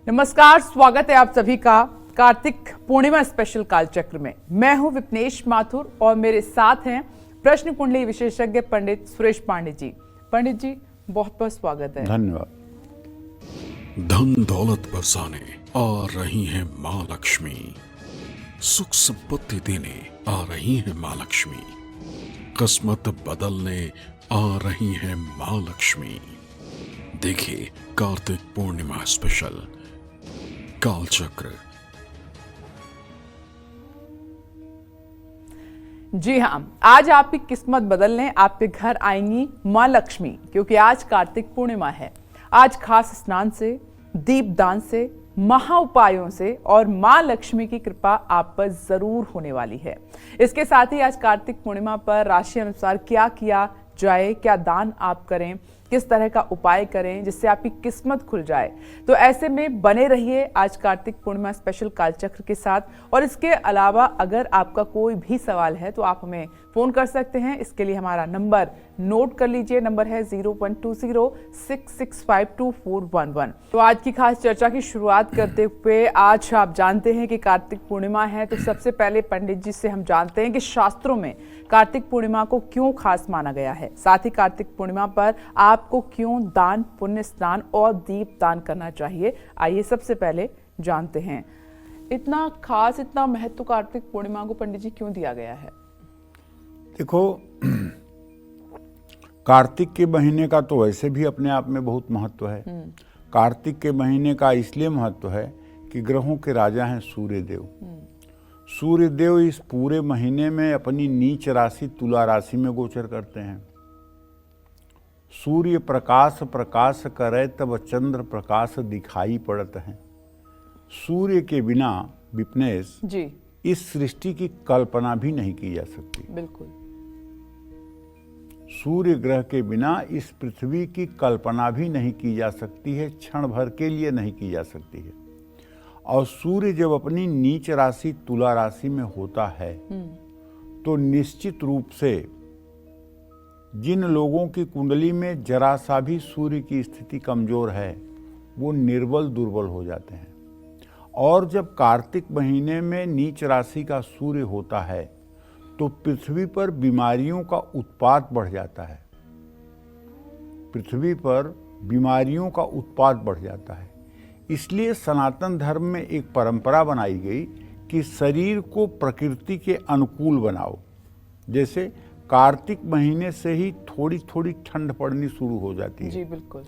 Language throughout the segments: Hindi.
नमस्कार, स्वागत है आप सभी का कार्तिक पूर्णिमा स्पेशल कालचक्र में। मैं हूं विपनेश माथुर और मेरे साथ हैं प्रश्न कुंडली विशेषज्ञ पंडित सुरेश पांडे जी। पंडित जी, बहुत बहुत स्वागत है। धन्यवाद। धन दौलत बरसाने आ रही है माँ लक्ष्मी, सुख संपत्ति देने आ रही है माँ लक्ष्मी, किस्मत बदलने आ रही है माँ लक्ष्मी। देखिए कार्तिक पूर्णिमा स्पेशल कालचक्र। जी हाँ, आज आपकी किस्मत बदलने आपके घर आएंगी माँ लक्ष्मी, क्योंकि आज कार्तिक पूर्णिमा है। आज खास स्नान से, दीपदान से, महा उपायों से और माँ लक्ष्मी की कृपा आप पर जरूर होने वाली है। इसके साथ ही आज कार्तिक पूर्णिमा पर राशि अनुसार क्या किया जाए, क्या दान आप करें, किस तरह का उपाय करें जिससे आपकी किस्मत खुल जाए। तो ऐसे में बने रहिए आज कार्तिक पूर्णिमा स्पेशल कालचक्र के साथ। और इसके अलावा अगर आपका कोई भी सवाल है तो आप हमें फोन कर सकते हैं। इसके लिए हमारा नंबर नोट कर लीजिए, नंबर है 012066522411। तो आज की खास चर्चा की शुरुआत करते हुए, आज आप जानते हैं कि कार्तिक पूर्णिमा है, तो सबसे पहले पंडित जी से हम जानते हैं कि शास्त्रों में कार्तिक पूर्णिमा को क्यों खास माना गया है, साथ ही कार्तिक पूर्णिमा पर आपको क्यों दान, पुण्य स्नान और दीप दान करना चाहिए। आइए सबसे पहले जानते हैं, इतना खास, इतना महत्व कार्तिक पूर्णिमा को पंडित जी क्यों दिया गया है? देखो, कार्तिक के महीने का तो वैसे भी अपने आप में बहुत महत्व है। कार्तिक के महीने का इसलिए महत्व है कि ग्रहों के राजा हैं सूर्यदेव। सूर्यदेव इस पूरे महीने में अपनी नीच राशि तुला राशि में गोचर करते हैं। सूर्य प्रकाश प्रकाश करे तब चंद्र प्रकाश दिखाई पड़त है। सूर्य के बिना विपनेश जी, इस सृष्टि की कल्पना भी नहीं की जा सकती। बिल्कुल। सूर्य ग्रह के बिना इस पृथ्वी की कल्पना भी नहीं की जा सकती है, क्षण भर के लिए नहीं की जा सकती है। और सूर्य जब अपनी नीच राशि तुला राशि में होता है तो निश्चित रूप से जिन लोगों की कुंडली में जरा सा भी सूर्य की स्थिति कमजोर है वो निर्बल दुर्बल हो जाते हैं। और जब कार्तिक महीने में नीच राशि का सूर्य होता है तो पृथ्वी पर बीमारियों का उत्पात बढ़ जाता है। पृथ्वी पर बीमारियों का उत्पात बढ़ जाता है। इसलिए सनातन धर्म में एक परंपरा बनाई गई कि शरीर को प्रकृति के अनुकूल बनाओ। जैसे कार्तिक महीने से ही थोड़ी थोड़ी ठंड पड़नी शुरू हो जाती है। जी बिल्कुल।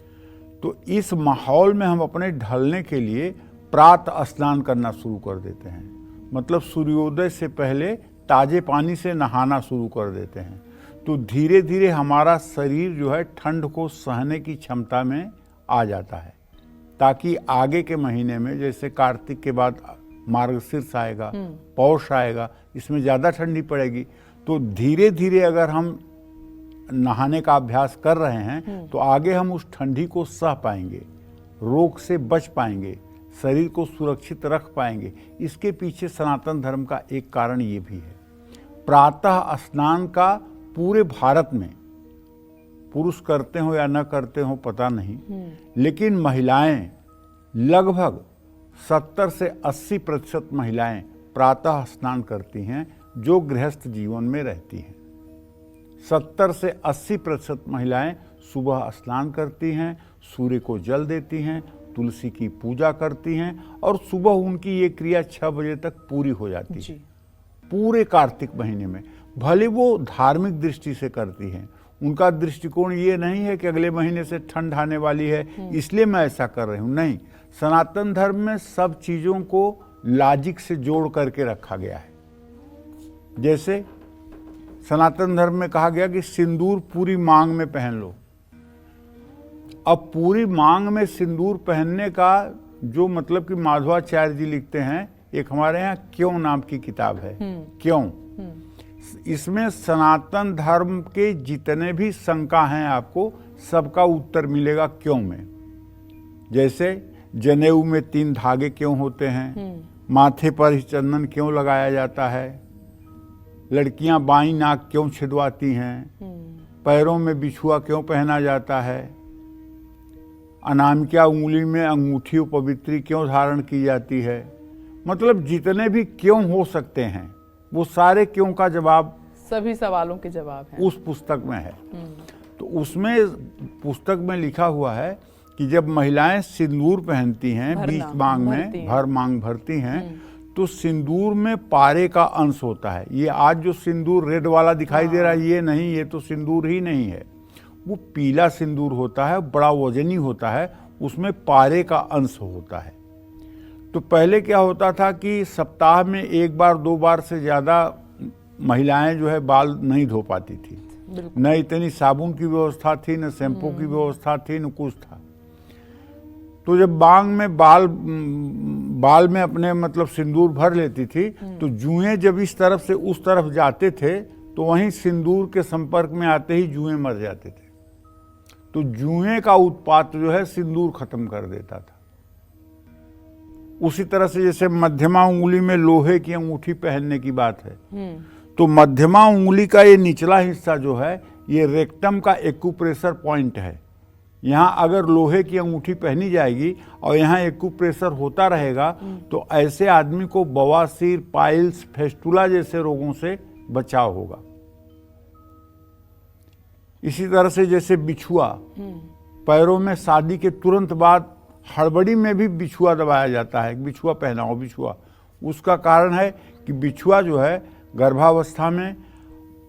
तो इस माहौल में हम अपने ढलने के लिए प्रातः स्नान करना शुरू कर देते हैं। मतलब सूर्योदय से पहले ताजे पानी से नहाना शुरू कर देते हैं। तो धीरे धीरे हमारा शरीर जो है ठंड को सहने की क्षमता में आ जाता है, ताकि आगे के महीने में, जैसे कार्तिक के बाद मार्गशीर्ष आएगा, पौष आएगा, इसमें ज़्यादा ठंडी पड़ेगी। तो धीरे धीरे अगर हम नहाने का अभ्यास कर रहे हैं तो आगे हम उस ठंडी को सह पाएंगे, रोग से बच पाएंगे, शरीर को सुरक्षित रख पाएंगे। इसके पीछे सनातन धर्म का एक कारण ये भी है। प्रातः स्नान का पूरे भारत में पुरुष करते हो या न करते हो पता नहीं, लेकिन महिलाएं लगभग 70 से 80% महिलाएं प्रातः स्नान करती हैं जो गृहस्थ जीवन में रहती हैं। 70 से 80% महिलाएं सुबह स्नान करती हैं, सूर्य को जल देती हैं, तुलसी की पूजा करती हैं और सुबह उनकी ये क्रिया 6 बजे तक पूरी हो जाती है। पूरे कार्तिक महीने में भले वो धार्मिक दृष्टि से करती हैं, उनका दृष्टिकोण ये नहीं है कि अगले महीने से ठंड आने वाली है इसलिए मैं ऐसा कर रही हूँ। नहीं, सनातन धर्म में सब चीज़ों को लॉजिक से जोड़ करके रखा गया है। जैसे सनातन धर्म में कहा गया कि सिंदूर पूरी मांग में पहन लो। अब पूरी मांग में सिंदूर पहनने का जो मतलब कि माधवाचार्य जी लिखते हैं, एक हमारे यहाँ क्यों नाम की किताब है, क्यों, इसमें सनातन धर्म के जितने भी शंका हैं आपको सबका उत्तर मिलेगा क्यों में। जैसे जनेऊ में 3 धागे क्यों होते हैं, माथे पर चंदन क्यों लगाया जाता है, लड़कियां बाईं नाक क्यों छिदवाती हैं, पैरों में बिछुआ क्यों पहना जाता है, अनामिका उंगली में अंगूठी पवित्री क्यों धारण की जाती है, मतलब जितने भी क्यों हो सकते हैं वो सारे क्यों का जवाब सभी सवालों के जवाब हैं उस पुस्तक में है। तो उसमें पुस्तक में लिखा हुआ है कि जब महिलाएं सिंदूर पहनती हैं, बीच मांग में भर मांग भरती हैं, तो सिंदूर में पारे का अंश होता है। ये आज जो सिंदूर रेड वाला दिखाई दे रहा है ये नहीं, ये तो सिंदूर ही नहीं है, वो पीला सिंदूर होता है, बड़ा वजनी होता है, उसमें पारे का अंश होता है। तो पहले क्या होता था कि सप्ताह में एक बार दो बार से ज़्यादा महिलाएं जो है बाल नहीं धो पाती थी, न इतनी साबुन की व्यवस्था थी, न शैम्पू की व्यवस्था थी, न कुछ था। तो जब बांग में बाल में अपने मतलब सिंदूर भर लेती थी, तो जुएं जब इस तरफ से उस तरफ जाते थे तो वहीं सिंदूर के संपर्क में आते ही जुएं मर जाते थे। तो जुएं का उत्पात जो है सिंदूर खत्म कर देता था। उसी तरह से जैसे मध्यमा उंगली में लोहे की अंगूठी पहनने की बात है, तो मध्यमा उंगली का ये निचला हिस्सा जो है ये रेक्टम का एक्यूप्रेशर पॉइंट है। यहाँ अगर लोहे की अंगूठी पहनी जाएगी और यहाँ एक्यूप्रेशर होता रहेगा तो ऐसे आदमी को बवासीर, पाइल्स, फेस्टुला जैसे रोगों से बचाव होगा। इसी तरह से जैसे बिछुआ, पैरों में शादी के तुरंत बाद हड़बड़ी में भी बिछुआ दबाया जाता है, बिछुआ पहनाओ बिछुआ। उसका कारण है कि बिछुआ जो है गर्भावस्था में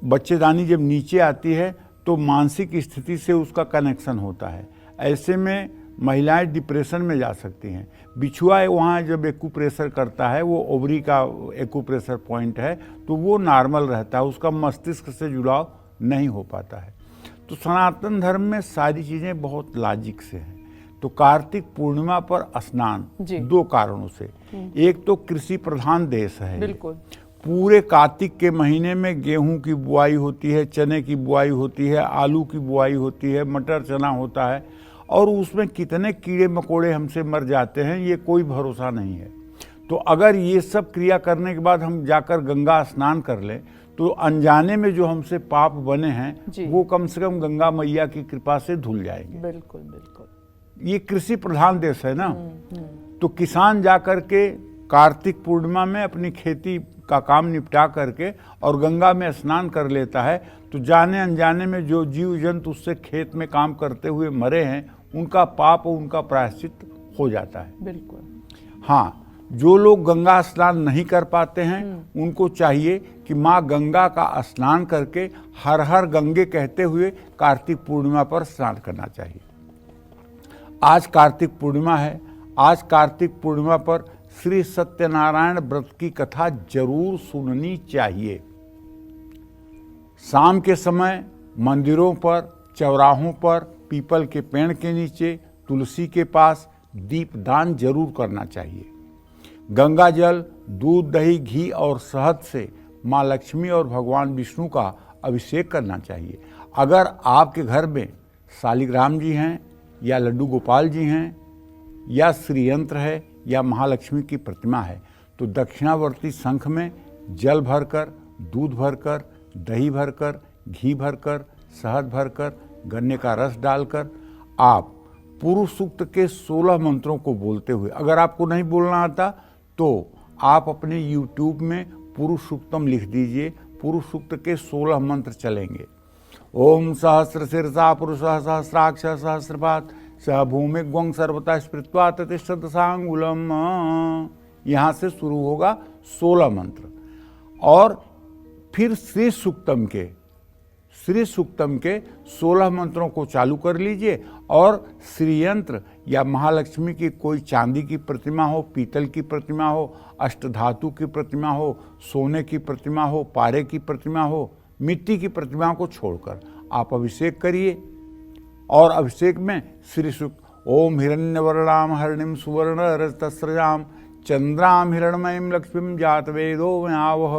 बच्चेदानी जब नीचे आती है तो मानसिक स्थिति से उसका कनेक्शन होता है। ऐसे में महिलाएं डिप्रेशन में जा सकती हैं। बिछुआ वहाँ जब एक्यूप्रेशर करता है, वो ओवरी का एक्यूप्रेशर पॉइंट है, तो वो नॉर्मल रहता है, उसका मस्तिष्क से जुड़ाव नहीं हो पाता है। तो सनातन धर्म में सारी चीज़ें बहुत लॉजिक से हैं। तो कार्तिक पूर्णिमा पर स्नान दो कारणों से, एक तो कृषि प्रधान देश है, बिल्कुल पूरे कार्तिक के महीने में गेहूं की बुआई होती है, चने की बुआई होती है, आलू की बुआई होती है, मटर चना होता है, और उसमें कितने कीड़े मकोड़े हमसे मर जाते हैं ये कोई भरोसा नहीं है। तो अगर ये सब क्रिया करने के बाद हम जाकर गंगा स्नान कर लें तो अनजाने में जो हमसे पाप बने हैं वो कम से कम गंगा मैया की कृपा से धुल जाएंगे। बिल्कुल बिल्कुल। ये कृषि प्रधान देश है ना, तो किसान जाकर के कार्तिक पूर्णिमा में अपनी खेती का काम निपटा करके और गंगा में स्नान कर लेता है, तो जाने अनजाने में जो जीव जंतु उससे खेत में काम करते हुए मरे हैं उनका पाप और उनका प्रायश्चित हो जाता है। बिल्कुल। हाँ, जो लोग गंगा स्नान नहीं कर पाते हैं उनको चाहिए कि माँ गंगा का स्नान करके हर हर गंगे कहते हुए कार्तिक पूर्णिमा पर स्नान करना चाहिए। आज कार्तिक पूर्णिमा है। आज कार्तिक पूर्णिमा पर श्री सत्यनारायण व्रत की कथा जरूर सुननी चाहिए। शाम के समय मंदिरों पर, चौराहों पर, पीपल के पेड़ के नीचे, तुलसी के पास दीपदान जरूर करना चाहिए। गंगा जल, दूध, दही, घी और शहद से माँ लक्ष्मी और भगवान विष्णु का अभिषेक करना चाहिए। अगर आपके घर में शालिग्राम जी हैं या लड्डू गोपाल जी हैं या श्रीयंत्र है या महालक्ष्मी की प्रतिमा है, तो दक्षिणावर्ती शंख में जल भरकर, दूध भरकर, दही भरकर, घी भरकर, शहद भरकर, गन्ने का रस डालकर आप पुरुष सूक्त के 16 मंत्रों को बोलते हुए, अगर आपको नहीं बोलना आता तो आप अपने YouTube में पुरुष सूक्तम लिख दीजिए। पुरुष सूक्त के 16 मंत्र चलेंगे। ओम सहस्र शीर्षा पुरुष सहस्राक्ष सहस्रपात स भूमि ग्वं सर्वता स्मृत्वा ततिष्ठत सांगुलम। यहाँ से शुरू होगा 16 मंत्र, और फिर श्री सूक्तम के 16 मंत्रों को चालू कर लीजिए, और श्रीयंत्र या महालक्ष्मी की कोई चांदी की प्रतिमा हो, पीतल की प्रतिमा हो, अष्टधातु की प्रतिमा हो, सोने की प्रतिमा हो, पारे की प्रतिमा हो, मिट्टी की प्रतिमा को छोड़कर आप अभिषेक करिए। और अभिषेक में श्री सूक्त ओम हिरण्यवर्णाम हरिणीम सुवर्ण रजतस्रजाम चंद्राम हिरणमयीम लक्ष्मीम जात वेदो वह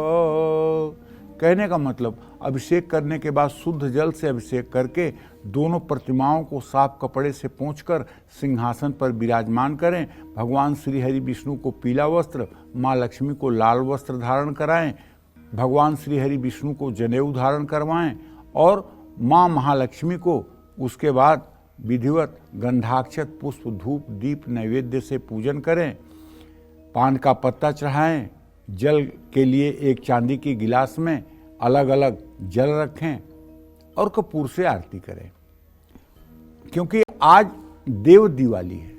कहने का मतलब, अभिषेक करने के बाद शुद्ध जल से अभिषेक करके दोनों प्रतिमाओं को साफ कपड़े से पोंछकर सिंहासन पर विराजमान करें। भगवान श्री हरि विष्णु को पीला वस्त्र, माँ लक्ष्मी को लाल वस्त्र धारण कराएं, भगवान श्री हरि विष्णु को जनेऊ धारण करवाएं, और माँ महालक्ष्मी को उसके बाद विधिवत गंधाक्षत पुष्प धूप दीप नैवेद्य से पूजन करें, पान का पत्ता चढ़ाएं, जल के लिए एक चांदी की गिलास में अलग अलग जल रखें और कपूर से आरती करें। क्योंकि आज देव दिवाली है,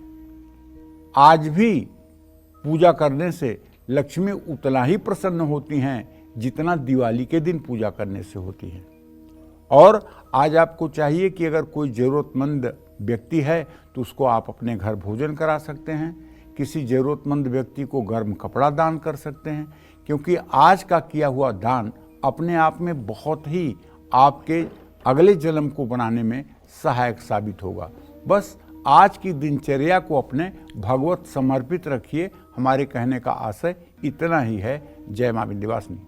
आज भी पूजा करने से लक्ष्मी उतना ही प्रसन्न होती हैं जितना दिवाली के दिन पूजा करने से होती हैं। और आज आपको चाहिए कि अगर कोई ज़रूरतमंद व्यक्ति है तो उसको आप अपने घर भोजन करा सकते हैं, किसी ज़रूरतमंद व्यक्ति को गर्म कपड़ा दान कर सकते हैं, क्योंकि आज का किया हुआ दान अपने आप में बहुत ही आपके अगले जन्म को बनाने में सहायक साबित होगा। बस आज की दिनचर्या को अपने भगवत समर्पित रखिए। हमारे कहने का आशय इतना ही है। जय मां विंध्यवासिनी।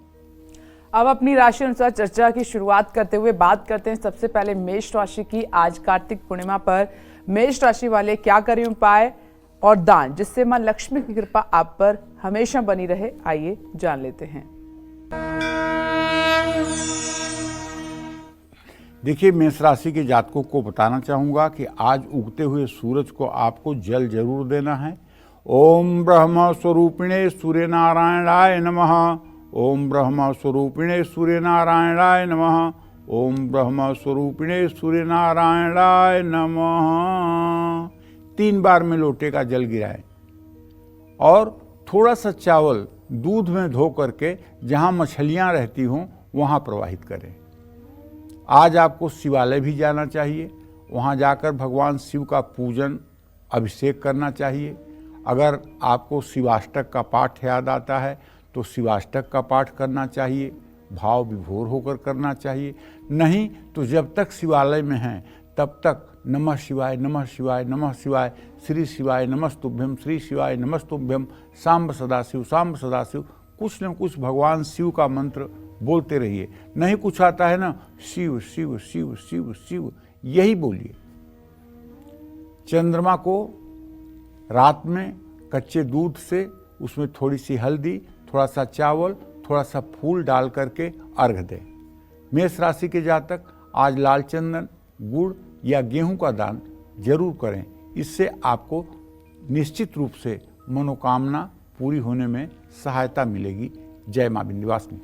अब अपनी राशि अनुसार चर्चा की शुरुआत करते हुए बात करते हैं सबसे पहले मेष राशि की। आज कार्तिक पूर्णिमा पर मेष राशि वाले क्या करें उपाय और दान जिससे मां लक्ष्मी की कृपा आप पर हमेशा बनी रहे, आइए जान लेते हैं। देखिए, मेष राशि के जातकों को बताना चाहूँगा कि आज उगते हुए सूरज को आपको जल जरूर देना है। ओम ब्रह्म स्वरूपिणे सूर्य नारायणाय नमः। ओम ब्रह्म स्वरूपिणे सूर्य नारायणाय नमः। ओम ब्रह्म स्वरूपिणे सूर्य नारायणाय नमः। 3 बार में लोटे का जल गिराएं और थोड़ा सा चावल दूध में धो करके जहाँ मछलियाँ रहती हों वहाँ प्रवाहित करें। आज आपको शिवालय भी जाना चाहिए, वहाँ जाकर भगवान शिव का पूजन अभिषेक करना चाहिए। अगर आपको शिवाष्टक का पाठ याद आता है तो शिवाष्टक का पाठ करना चाहिए, भाव विभोर होकर करना चाहिए। नहीं तो जब तक शिवालय में हैं तब तक नमः शिवाय नमः शिवाय नमः शिवाय, श्री शिवाय नमस्तुभ्यम, श्री शिवाय नमस्तुभ्यम, सांब सदाशिव, कुछ न कुछ भगवान शिव का मंत्र बोलते रहिए। नहीं कुछ आता है ना, शिव शिव शिव शिव शिव यही बोलिए। चंद्रमा को रात में कच्चे दूध से उसमें थोड़ी सी हल्दी, थोड़ा सा चावल, थोड़ा सा फूल डाल करके अर्घ दें। मेष राशि के जातक आज लाल चंदन, गुड़ या गेहूं का दान जरूर करें। इससे आपको निश्चित रूप से मनोकामना पूरी होने में सहायता मिलेगी। जय मां विंध्यवासिनी।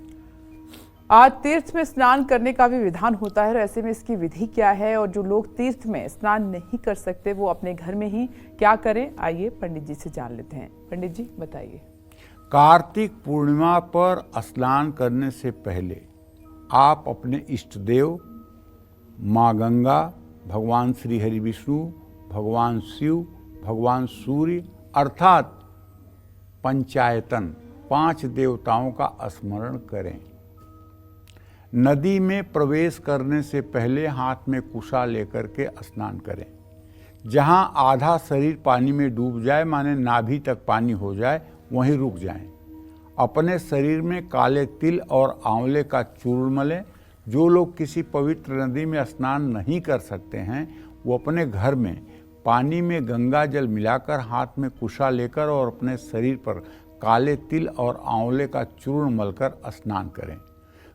आज तीर्थ में स्नान करने का भी विधान होता है, और ऐसे में इसकी विधि क्या है और जो लोग तीर्थ में स्नान नहीं कर सकते वो अपने घर में ही क्या करें, आइए पंडित जी से जान लेते हैं। पंडित जी बताइए। कार्तिक पूर्णिमा पर स्नान करने से पहले आप अपने इष्ट देव माँ गंगा, भगवान श्री हरि विष्णु, भगवान शिव, भगवान सूर्य अर्थात पंचायतन 5 देवताओं का स्मरण करें। नदी में प्रवेश करने से पहले हाथ में कुशा लेकर के स्नान करें। जहां आधा शरीर पानी में डूब जाए, माने नाभि तक पानी हो जाए, वहीं रुक जाएं। अपने शरीर में काले तिल और आंवले का चूर्ण मलें। जो लोग किसी पवित्र नदी में स्नान नहीं कर सकते हैं वो अपने घर में पानी में गंगा जल मिलाकर हाथ में कुशा लेकर और अपने शरीर पर काले तिल और आंवले का चूर्ण मलकर स्नान करें।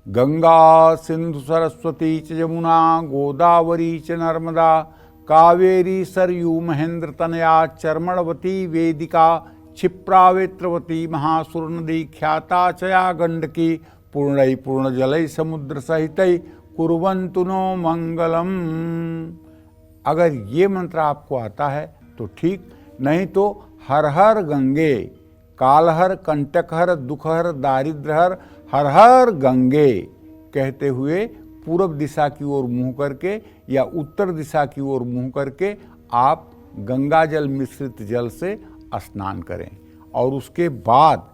गंगा सिंधु सरस्वती च यमुना गोदावरी च नर्मदा कावेरी सरयू महेंद्र तनया चर्मणवती वेदिका क्षिप्रावेत्रवती महासुर नदी ख्याता चया गंडकी पूर्णै पूर्ण जलै समुद्र सहितै कुर्वन्तु नो मंगलम। अगर ये मंत्र आपको आता है तो ठीक, नहीं तो हर हर गंगे, कालहर, कंटकहर, दुखहर, दारिद्रहर, हर हर गंगे कहते हुए पूर्व दिशा की ओर मुंह करके या उत्तर दिशा की ओर मुंह करके आप गंगा जल मिश्रित जल से स्नान करें और उसके बाद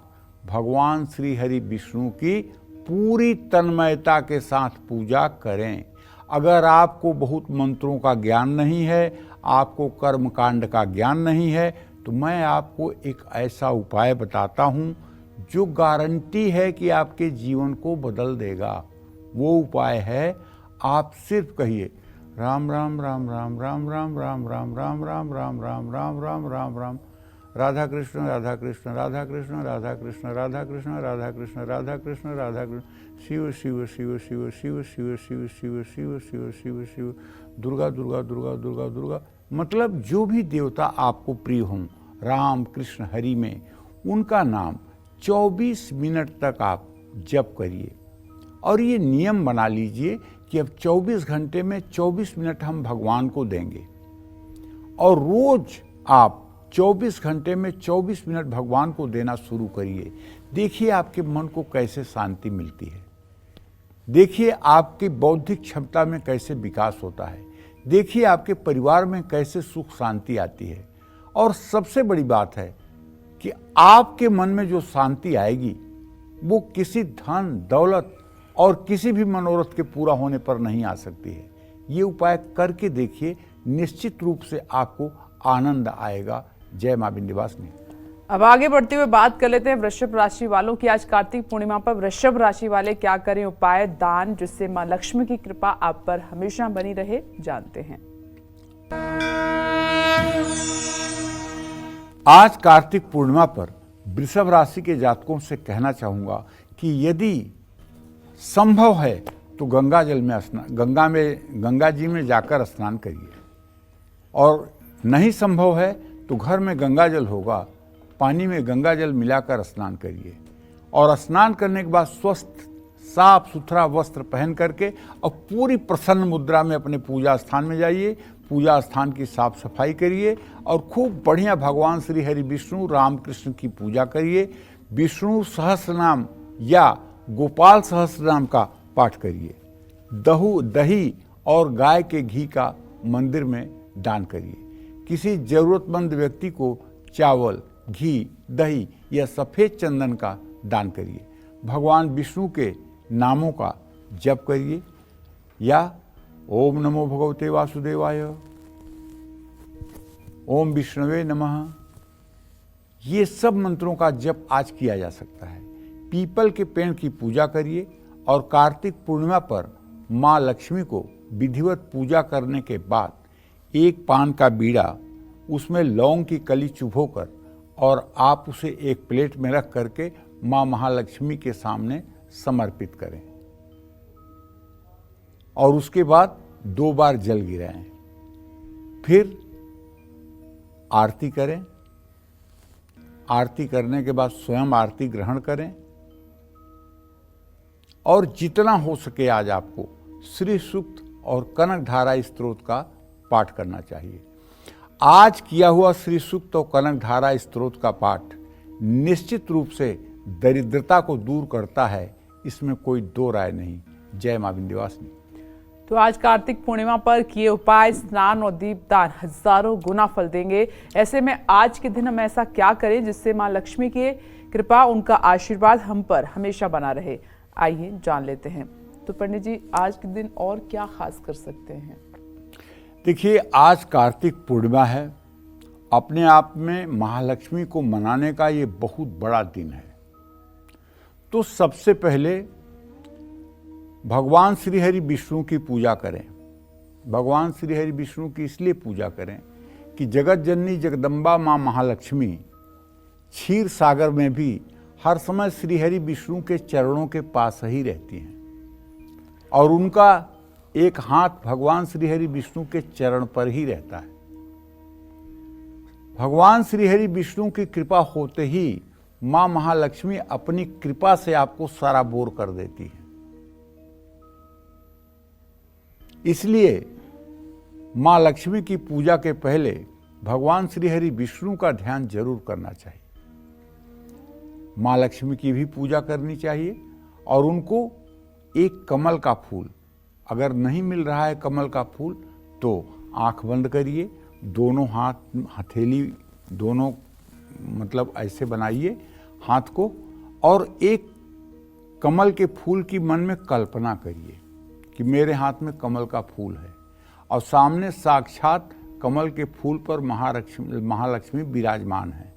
भगवान श्री हरि विष्णु की पूरी तन्मयता के साथ पूजा करें। अगर आपको बहुत मंत्रों का ज्ञान नहीं है, आपको कर्म कांड का ज्ञान नहीं है, तो मैं आपको एक ऐसा उपाय बताता हूँ जो गारंटी है कि आपके जीवन को बदल देगा। वो उपाय है, आप सिर्फ कहिए राम राम राम राम राम राम राम राम राम राम राम राम राम राम राम राम राधा कृष्ण राधा कृष्ण राधा कृष्ण राधा कृष्ण राधा कृष्ण राधा कृष्ण राधा कृष्ण राधा कृष्ण, शिव शिव शिव शिव शिव शिव शिव शिव शिव शिव शिव शिव, दुर्गा दुर्गा दुर्गा दुर्गा दुर्गा। मतलब जो भी देवता आपको प्रिय हों, राम कृष्ण हरि में, उनका नाम 24 मिनट तक आप जप करिए। और ये नियम बना लीजिए कि अब 24 घंटे में 24 मिनट हम भगवान को देंगे, और रोज आप 24 घंटे में 24 मिनट भगवान को देना शुरू करिए। देखिए आपके मन को कैसे शांति मिलती है, देखिए आपकी बौद्धिक क्षमता में कैसे विकास होता है, देखिए आपके परिवार में कैसे सुख शांति आती है। और सबसे बड़ी बात है कि आपके मन में जो शांति आएगी वो किसी धन दौलत और किसी भी मनोरथ के पूरा होने पर नहीं आ सकती है। ये उपाय करके देखिए, निश्चित रूप से आपको आनंद आएगा। जय मां विंध्यवासिनी। अब आगे बढ़ते हुए बात कर लेते हैं वृषभ राशि वालों की। आज कार्तिक पूर्णिमा पर वृषभ राशि वाले क्या करें उपाय, दान, जिससे मां लक्ष्मी की कृपा आप पर हमेशा बनी रहे, जानते हैं। आज कार्तिक पूर्णिमा पर वृषभ राशि के जातकों से कहना चाहूंगा कि यदि संभव है तो गंगा जी में जाकर स्नान करिए, और नहीं संभव है तो घर में गंगा जल होगा, पानी में गंगा जल मिलाकर स्नान करिए। और स्नान करने के बाद स्वस्थ साफ सुथरा वस्त्र पहन करके और पूरी प्रसन्न मुद्रा में अपने पूजा स्थान में जाइए, पूजा स्थान की साफ सफाई करिए और खूब बढ़िया भगवान श्री हरि विष्णु रामकृष्ण की पूजा करिए। विष्णु सहस्रनाम या गोपाल सहस्रनाम का पाठ करिए। दही और गाय के घी का मंदिर में दान करिए। किसी जरूरतमंद व्यक्ति को चावल, घी, दही या सफ़ेद चंदन का दान करिए। भगवान विष्णु के नामों का जप करिए, या ओम नमो भगवते वासुदेवाय, ओम विष्णवे नमः, ये सब मंत्रों का जप आज किया जा सकता है। पीपल के पेड़ की पूजा करिए और कार्तिक पूर्णिमा पर माँ लक्ष्मी को विधिवत पूजा करने के बाद एक पान का बीड़ा, उसमें लौंग की कली चुभोकर और आप उसे एक प्लेट में रख करके माँ महालक्ष्मी के सामने समर्पित करें, और उसके बाद 2 बार जल गिराएं। फिर आरती करें। आरती करने के बाद स्वयं आरती ग्रहण करें, और जितना हो सके आज आपको श्री सूक्त और कनक धारा स्तोत्र का पाठ करना चाहिए। आज किया हुआ श्री सूक्त और कनक धारा स्तोत्र का पाठ निश्चित रूप से दरिद्रता को दूर करता है, इसमें कोई दो राय नहीं। जय मां विंध्यवासिनी। तो आज कार्तिक पूर्णिमा पर किए उपाय, स्नान और दीपदान हजारों गुना फल देंगे। ऐसे में आज के दिन हम ऐसा क्या करें जिससे मां लक्ष्मी की कृपा, उनका आशीर्वाद हम पर हमेशा बना रहे, आइए जान लेते हैं। तो पंडित जी, आज के दिन और क्या खास कर सकते हैं? देखिए, आज कार्तिक पूर्णिमा है। अपने आप में महालक्ष्मी को मनाने का ये बहुत बड़ा दिन है। तो सबसे पहले भगवान श्री हरि विष्णु की पूजा करें। भगवान श्री हरि विष्णु की इसलिए पूजा करें कि जगत जननी जगदम्बा माँ महालक्ष्मी क्षीर सागर में भी हर समय श्री हरि विष्णु के चरणों के पास ही रहती हैं, और उनका एक हाथ भगवान श्री हरि विष्णु के चरण पर ही रहता है। भगवान श्री हरि विष्णु की कृपा होते ही माँ महालक्ष्मी अपनी कृपा से आपको सराबोर कर देती है। इसलिए माँ लक्ष्मी की पूजा के पहले भगवान श्री हरि विष्णु का ध्यान जरूर करना चाहिए। माँ लक्ष्मी की भी पूजा करनी चाहिए, और उनको एक कमल का फूल, अगर नहीं मिल रहा है कमल का फूल तो आंख बंद करिए, दोनों हाथ हथेली दोनों मतलब ऐसे बनाइए हाथ को, और एक कमल के फूल की मन में कल्पना करिए कि मेरे हाथ में कमल का फूल है, और सामने साक्षात कमल के फूल पर महालक्ष्मी विराजमान है।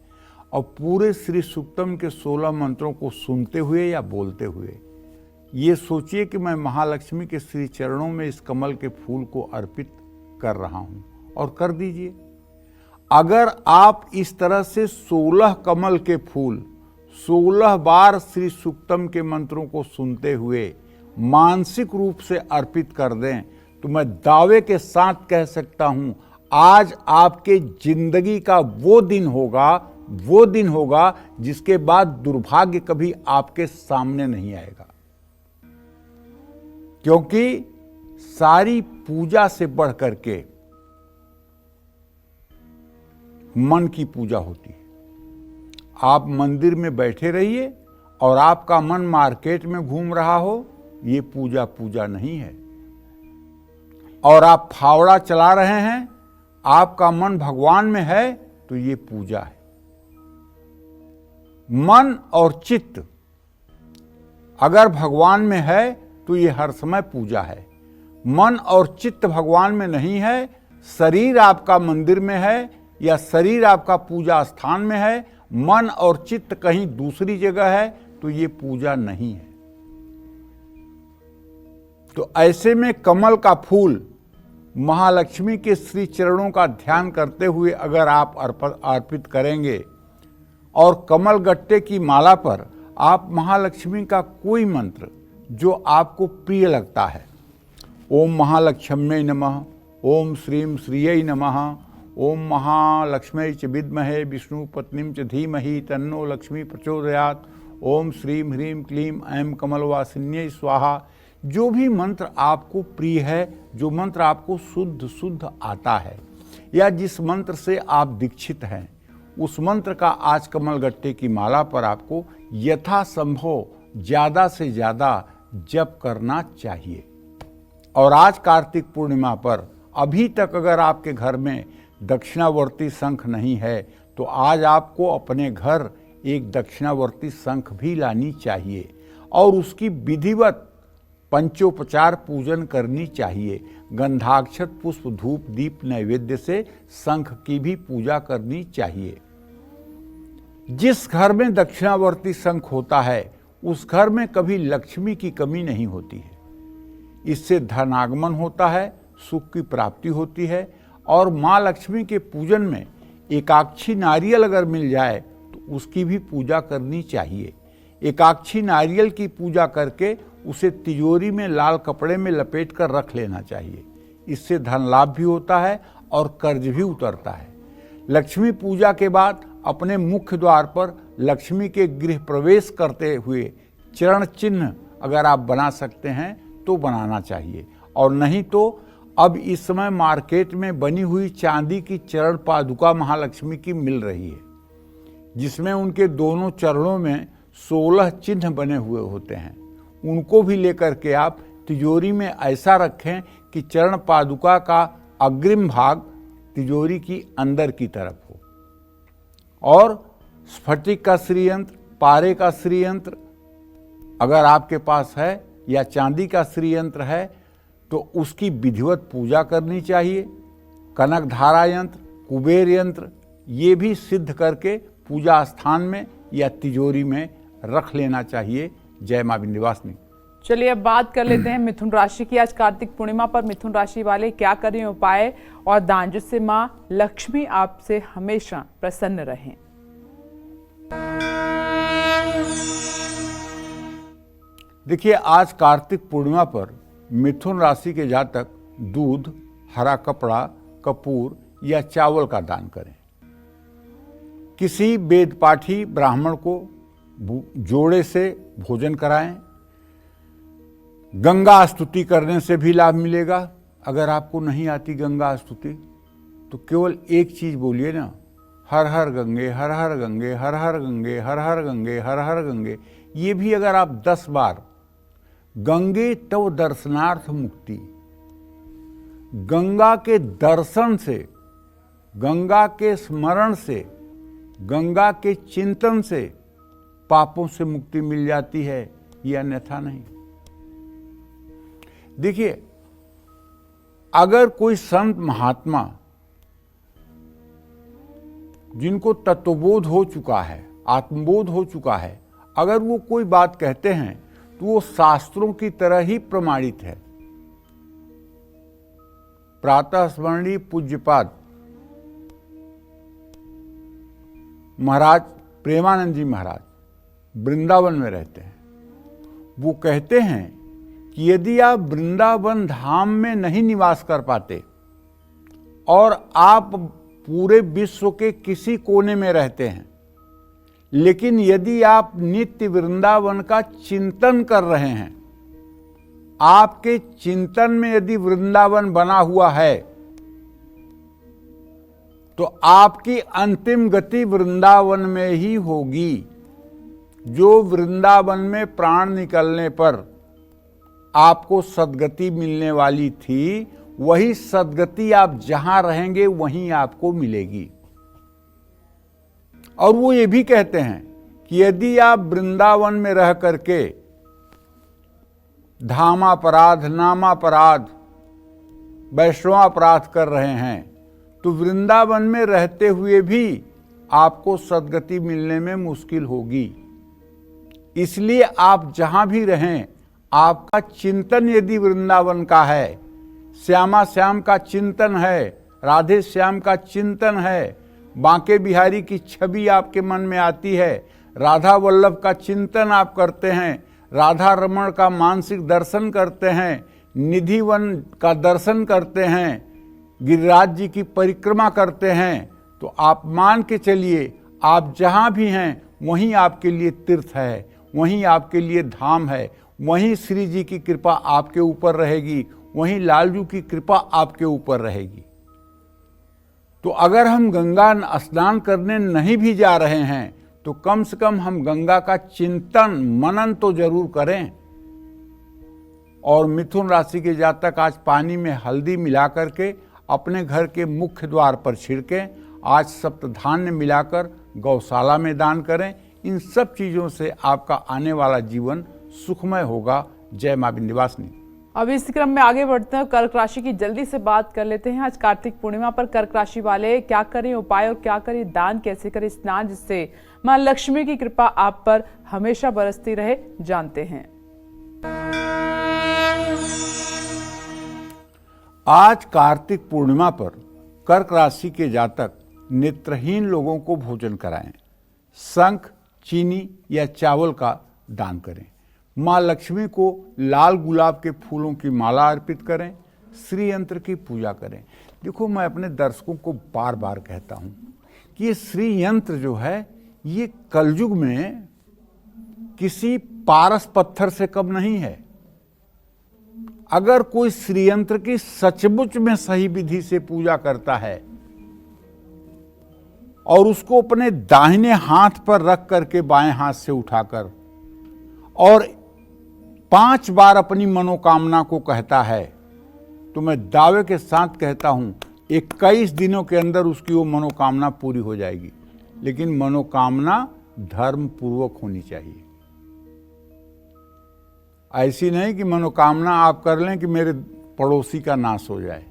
और पूरे श्री सूक्तम के 16 मंत्रों को सुनते हुए या बोलते हुए ये सोचिए कि मैं महालक्ष्मी के श्री चरणों में इस कमल के फूल को अर्पित कर रहा हूं, और कर दीजिए। अगर आप इस तरह से 16 कमल के फूल 16 बार श्री सूक्तम के मंत्रों को सुनते हुए मानसिक रूप से अर्पित कर दें तो मैं दावे के साथ कह सकता हूं, आज आपके जिंदगी का वो दिन होगा जिसके बाद दुर्भाग्य कभी आपके सामने नहीं आएगा। क्योंकि सारी पूजा से बढ़ करके मन की पूजा होती है। आप मंदिर में बैठे रहिए और आपका मन मार्केट में घूम रहा हो, ये पूजा नहीं है। और आप फावड़ा चला रहे हैं, आपका मन भगवान में है, तो ये पूजा है। मन और चित्त अगर भगवान में है तो ये हर समय पूजा है। मन और चित्त भगवान में नहीं है, शरीर आपका मंदिर में है या शरीर आपका पूजा स्थान में है, मन और चित्त कहीं दूसरी जगह है, तो ये पूजा नहीं है। तो ऐसे में कमल का फूल महालक्ष्मी के श्री चरणों का ध्यान करते हुए अगर आप अर्पित करेंगे और कमल गट्टे की माला पर आप महालक्ष्मी का कोई मंत्र जो आपको प्रिय लगता है, ओम महालक्ष्म्यै नमः, ओम श्रीं श्रियै नमः, ओम महालक्ष्म्यै च विद्महे विष्णु पत्नीं च धीमहि तन्नो लक्ष्मी प्रचोदयात्, ओम श्रीं ह्रीं क्लीं ऐं कमलवासिन्यै स्वाहा। जो भी मंत्र आपको प्रिय है, जो मंत्र आपको शुद्ध आता है या जिस मंत्र से आप दीक्षित हैं, उस मंत्र का आज कमल गट्टे की माला पर आपको यथासंभव ज़्यादा से ज़्यादा जप करना चाहिए। और आज कार्तिक पूर्णिमा पर अभी तक अगर आपके घर में दक्षिणावर्ती शंख नहीं है तो आज आपको अपने घर एक दक्षिणावर्ती शंख भी लानी चाहिए और उसकी विधिवत पंचोपचार पूजन करनी चाहिए। गंधाक्षत पुष्प धूप दीप नैवेद्य से शंख की भी पूजा करनी चाहिए। जिस घर में दक्षिणावर्ती शंख होता है उस घर में कभी लक्ष्मी की कमी नहीं होती है। इससे धनागमन होता है, सुख की प्राप्ति होती है। और माँ लक्ष्मी के पूजन में एकाक्षी नारियल अगर मिल जाए तो उसकी भी पूजा करनी चाहिए। एकाक्षी नारियल की पूजा करके उसे तिजोरी में लाल कपड़े में लपेट कर रख लेना चाहिए। इससे धन लाभ भी होता है और कर्ज भी उतरता है। लक्ष्मी पूजा के बाद अपने मुख्य द्वार पर लक्ष्मी के गृह प्रवेश करते हुए चरण चिन्ह अगर आप बना सकते हैं तो बनाना चाहिए, और नहीं तो अब इस समय मार्केट में बनी हुई चांदी की चरण पादुका महालक्ष्मी की मिल रही है, जिसमें उनके दोनों चरणों में 16 चिन्ह बने हुए होते हैं। उनको भी लेकर के आप तिजोरी में ऐसा रखें कि चरण पादुका का अग्रिम भाग तिजोरी की अंदर की तरफ हो। और स्फटिक का श्रीयंत्र, पारे का श्रीयंत्र अगर आपके पास है या चांदी का श्रीयंत्र है तो उसकी विधिवत पूजा करनी चाहिए। कनक धारा यंत्र, कुबेर यंत्र ये भी सिद्ध करके पूजा स्थान में या तिजोरी में रख लेना चाहिए। जय मां विंध्यवासिनी। चलिए अब बात कर लेते हैं मिथुन राशि की। आज कार्तिक पूर्णिमा पर मिथुन राशि वाले क्या करें उपाय और दान, जिससे मां लक्ष्मी आपसे हमेशा प्रसन्न रहें। देखिए, आज कार्तिक पूर्णिमा पर मिथुन राशि के जातक दूध, हरा कपड़ा, कपूर या चावल का दान करें। किसी वेद पाठी ब्राह्मण को जोड़े से भोजन कराएं। गंगा स्तुति करने से भी लाभ मिलेगा। अगर आपको नहीं आती गंगा स्तुति तो केवल एक चीज बोलिए ना, हर हर गंगे हर हर गंगे हर हर गंगे हर हर गंगे हर हर गंगे। ये भी अगर आप 10 बार, गंगे तव दर्शनार्थ मुक्ति, गंगा के दर्शन से, गंगा के स्मरण से, गंगा के चिंतन से पापों से मुक्ति मिल जाती है, ये अन्यथा नहीं। देखिए, अगर कोई संत महात्मा जिनको तत्वबोध हो चुका है, आत्मबोध हो चुका है, अगर वो कोई बात कहते हैं तो वो शास्त्रों की तरह ही प्रमाणित है। प्रातः स्मरणीय पूज्यपाद महाराज प्रेमानंद जी महाराज वृंदावन में रहते हैं। वो कहते हैं कि यदि आप वृंदावन धाम में नहीं निवास कर पाते और आप पूरे विश्व के किसी कोने में रहते हैं, लेकिन यदि आप नित्य वृंदावन का चिंतन कर रहे हैं, आपके चिंतन में यदि वृंदावन बना हुआ है, तो आपकी अंतिम गति वृंदावन में ही होगी। जो वृंदावन में प्राण निकलने पर आपको सद्गति मिलने वाली थी, वही सद्गति आप जहां रहेंगे वहीं आपको मिलेगी। और वो ये भी कहते हैं कि यदि आप वृंदावन में रह करके धामापराध, नामापराध, वैष्णवापराध कर रहे हैं, तो वृंदावन में रहते हुए भी आपको सद्गति मिलने में मुश्किल होगी। इसलिए आप जहां भी रहें, आपका चिंतन यदि वृंदावन का है, श्यामा श्याम का चिंतन है, राधे श्याम का चिंतन है, बांके बिहारी की छवि आपके मन में आती है, राधा वल्लभ का चिंतन आप करते हैं, राधा रमण का मानसिक दर्शन करते हैं, निधिवन का दर्शन करते हैं, गिरिराज जी की परिक्रमा करते हैं, तो आप मान के चलिए आप जहां भी हैं वहीं आपके लिए तीर्थ है, वहीं आपके लिए धाम है, वहीं श्री जी की कृपा आपके ऊपर रहेगी, वहीं लालजू की कृपा आपके ऊपर रहेगी। तो अगर हम गंगा स्नान करने नहीं भी जा रहे हैं, तो कम से कम हम गंगा का चिंतन मनन तो जरूर करें। और मिथुन राशि के जातक आज पानी में हल्दी मिला करके अपने घर के मुख्य द्वार पर छिड़कें। आज सप्तधान्य मिलाकर गौशाला में दान करें। इन सब चीज़ों से आपका आने वाला जीवन सुखमय होगा। जय मां विंध्यवासिनी। अब इस क्रम में आगे बढ़ते हैं, कर्क राशि की जल्दी से बात कर लेते हैं। आज कार्तिक पूर्णिमा पर कर्क राशि वाले क्या करें, उपाय और क्या करें, दान कैसे करें, स्नान, जिससे मां लक्ष्मी की कृपा आप पर हमेशा बरसती रहे, जानते हैं। आज कार्तिक पूर्णिमा पर कर्क राशि के जातक नेत्रहीन लोगों को भोजन कराएं, शंख, चीनी या चावल का दान करें, माँ लक्ष्मी को लाल गुलाब के फूलों की माला अर्पित करें, श्री यंत्र की पूजा करें। देखो, मैं अपने दर्शकों को बार बार कहता हूँ कि ये श्री यंत्र जो है, ये कलयुग में किसी पारस पत्थर से कम नहीं है। अगर कोई श्री यंत्र की सचमुच में सही विधि से पूजा करता है और उसको अपने दाहिने हाथ पर रख करके बाएं हाथ से उठाकर और 5 बार अपनी मनोकामना को कहता है, तो मैं दावे के साथ कहता हूं 21 दिनों के अंदर उसकी वो मनोकामना पूरी हो जाएगी। लेकिन मनोकामना धर्म पूर्वक होनी चाहिए। ऐसी नहीं कि मनोकामना आप कर लें कि मेरे पड़ोसी का नाश हो जाए।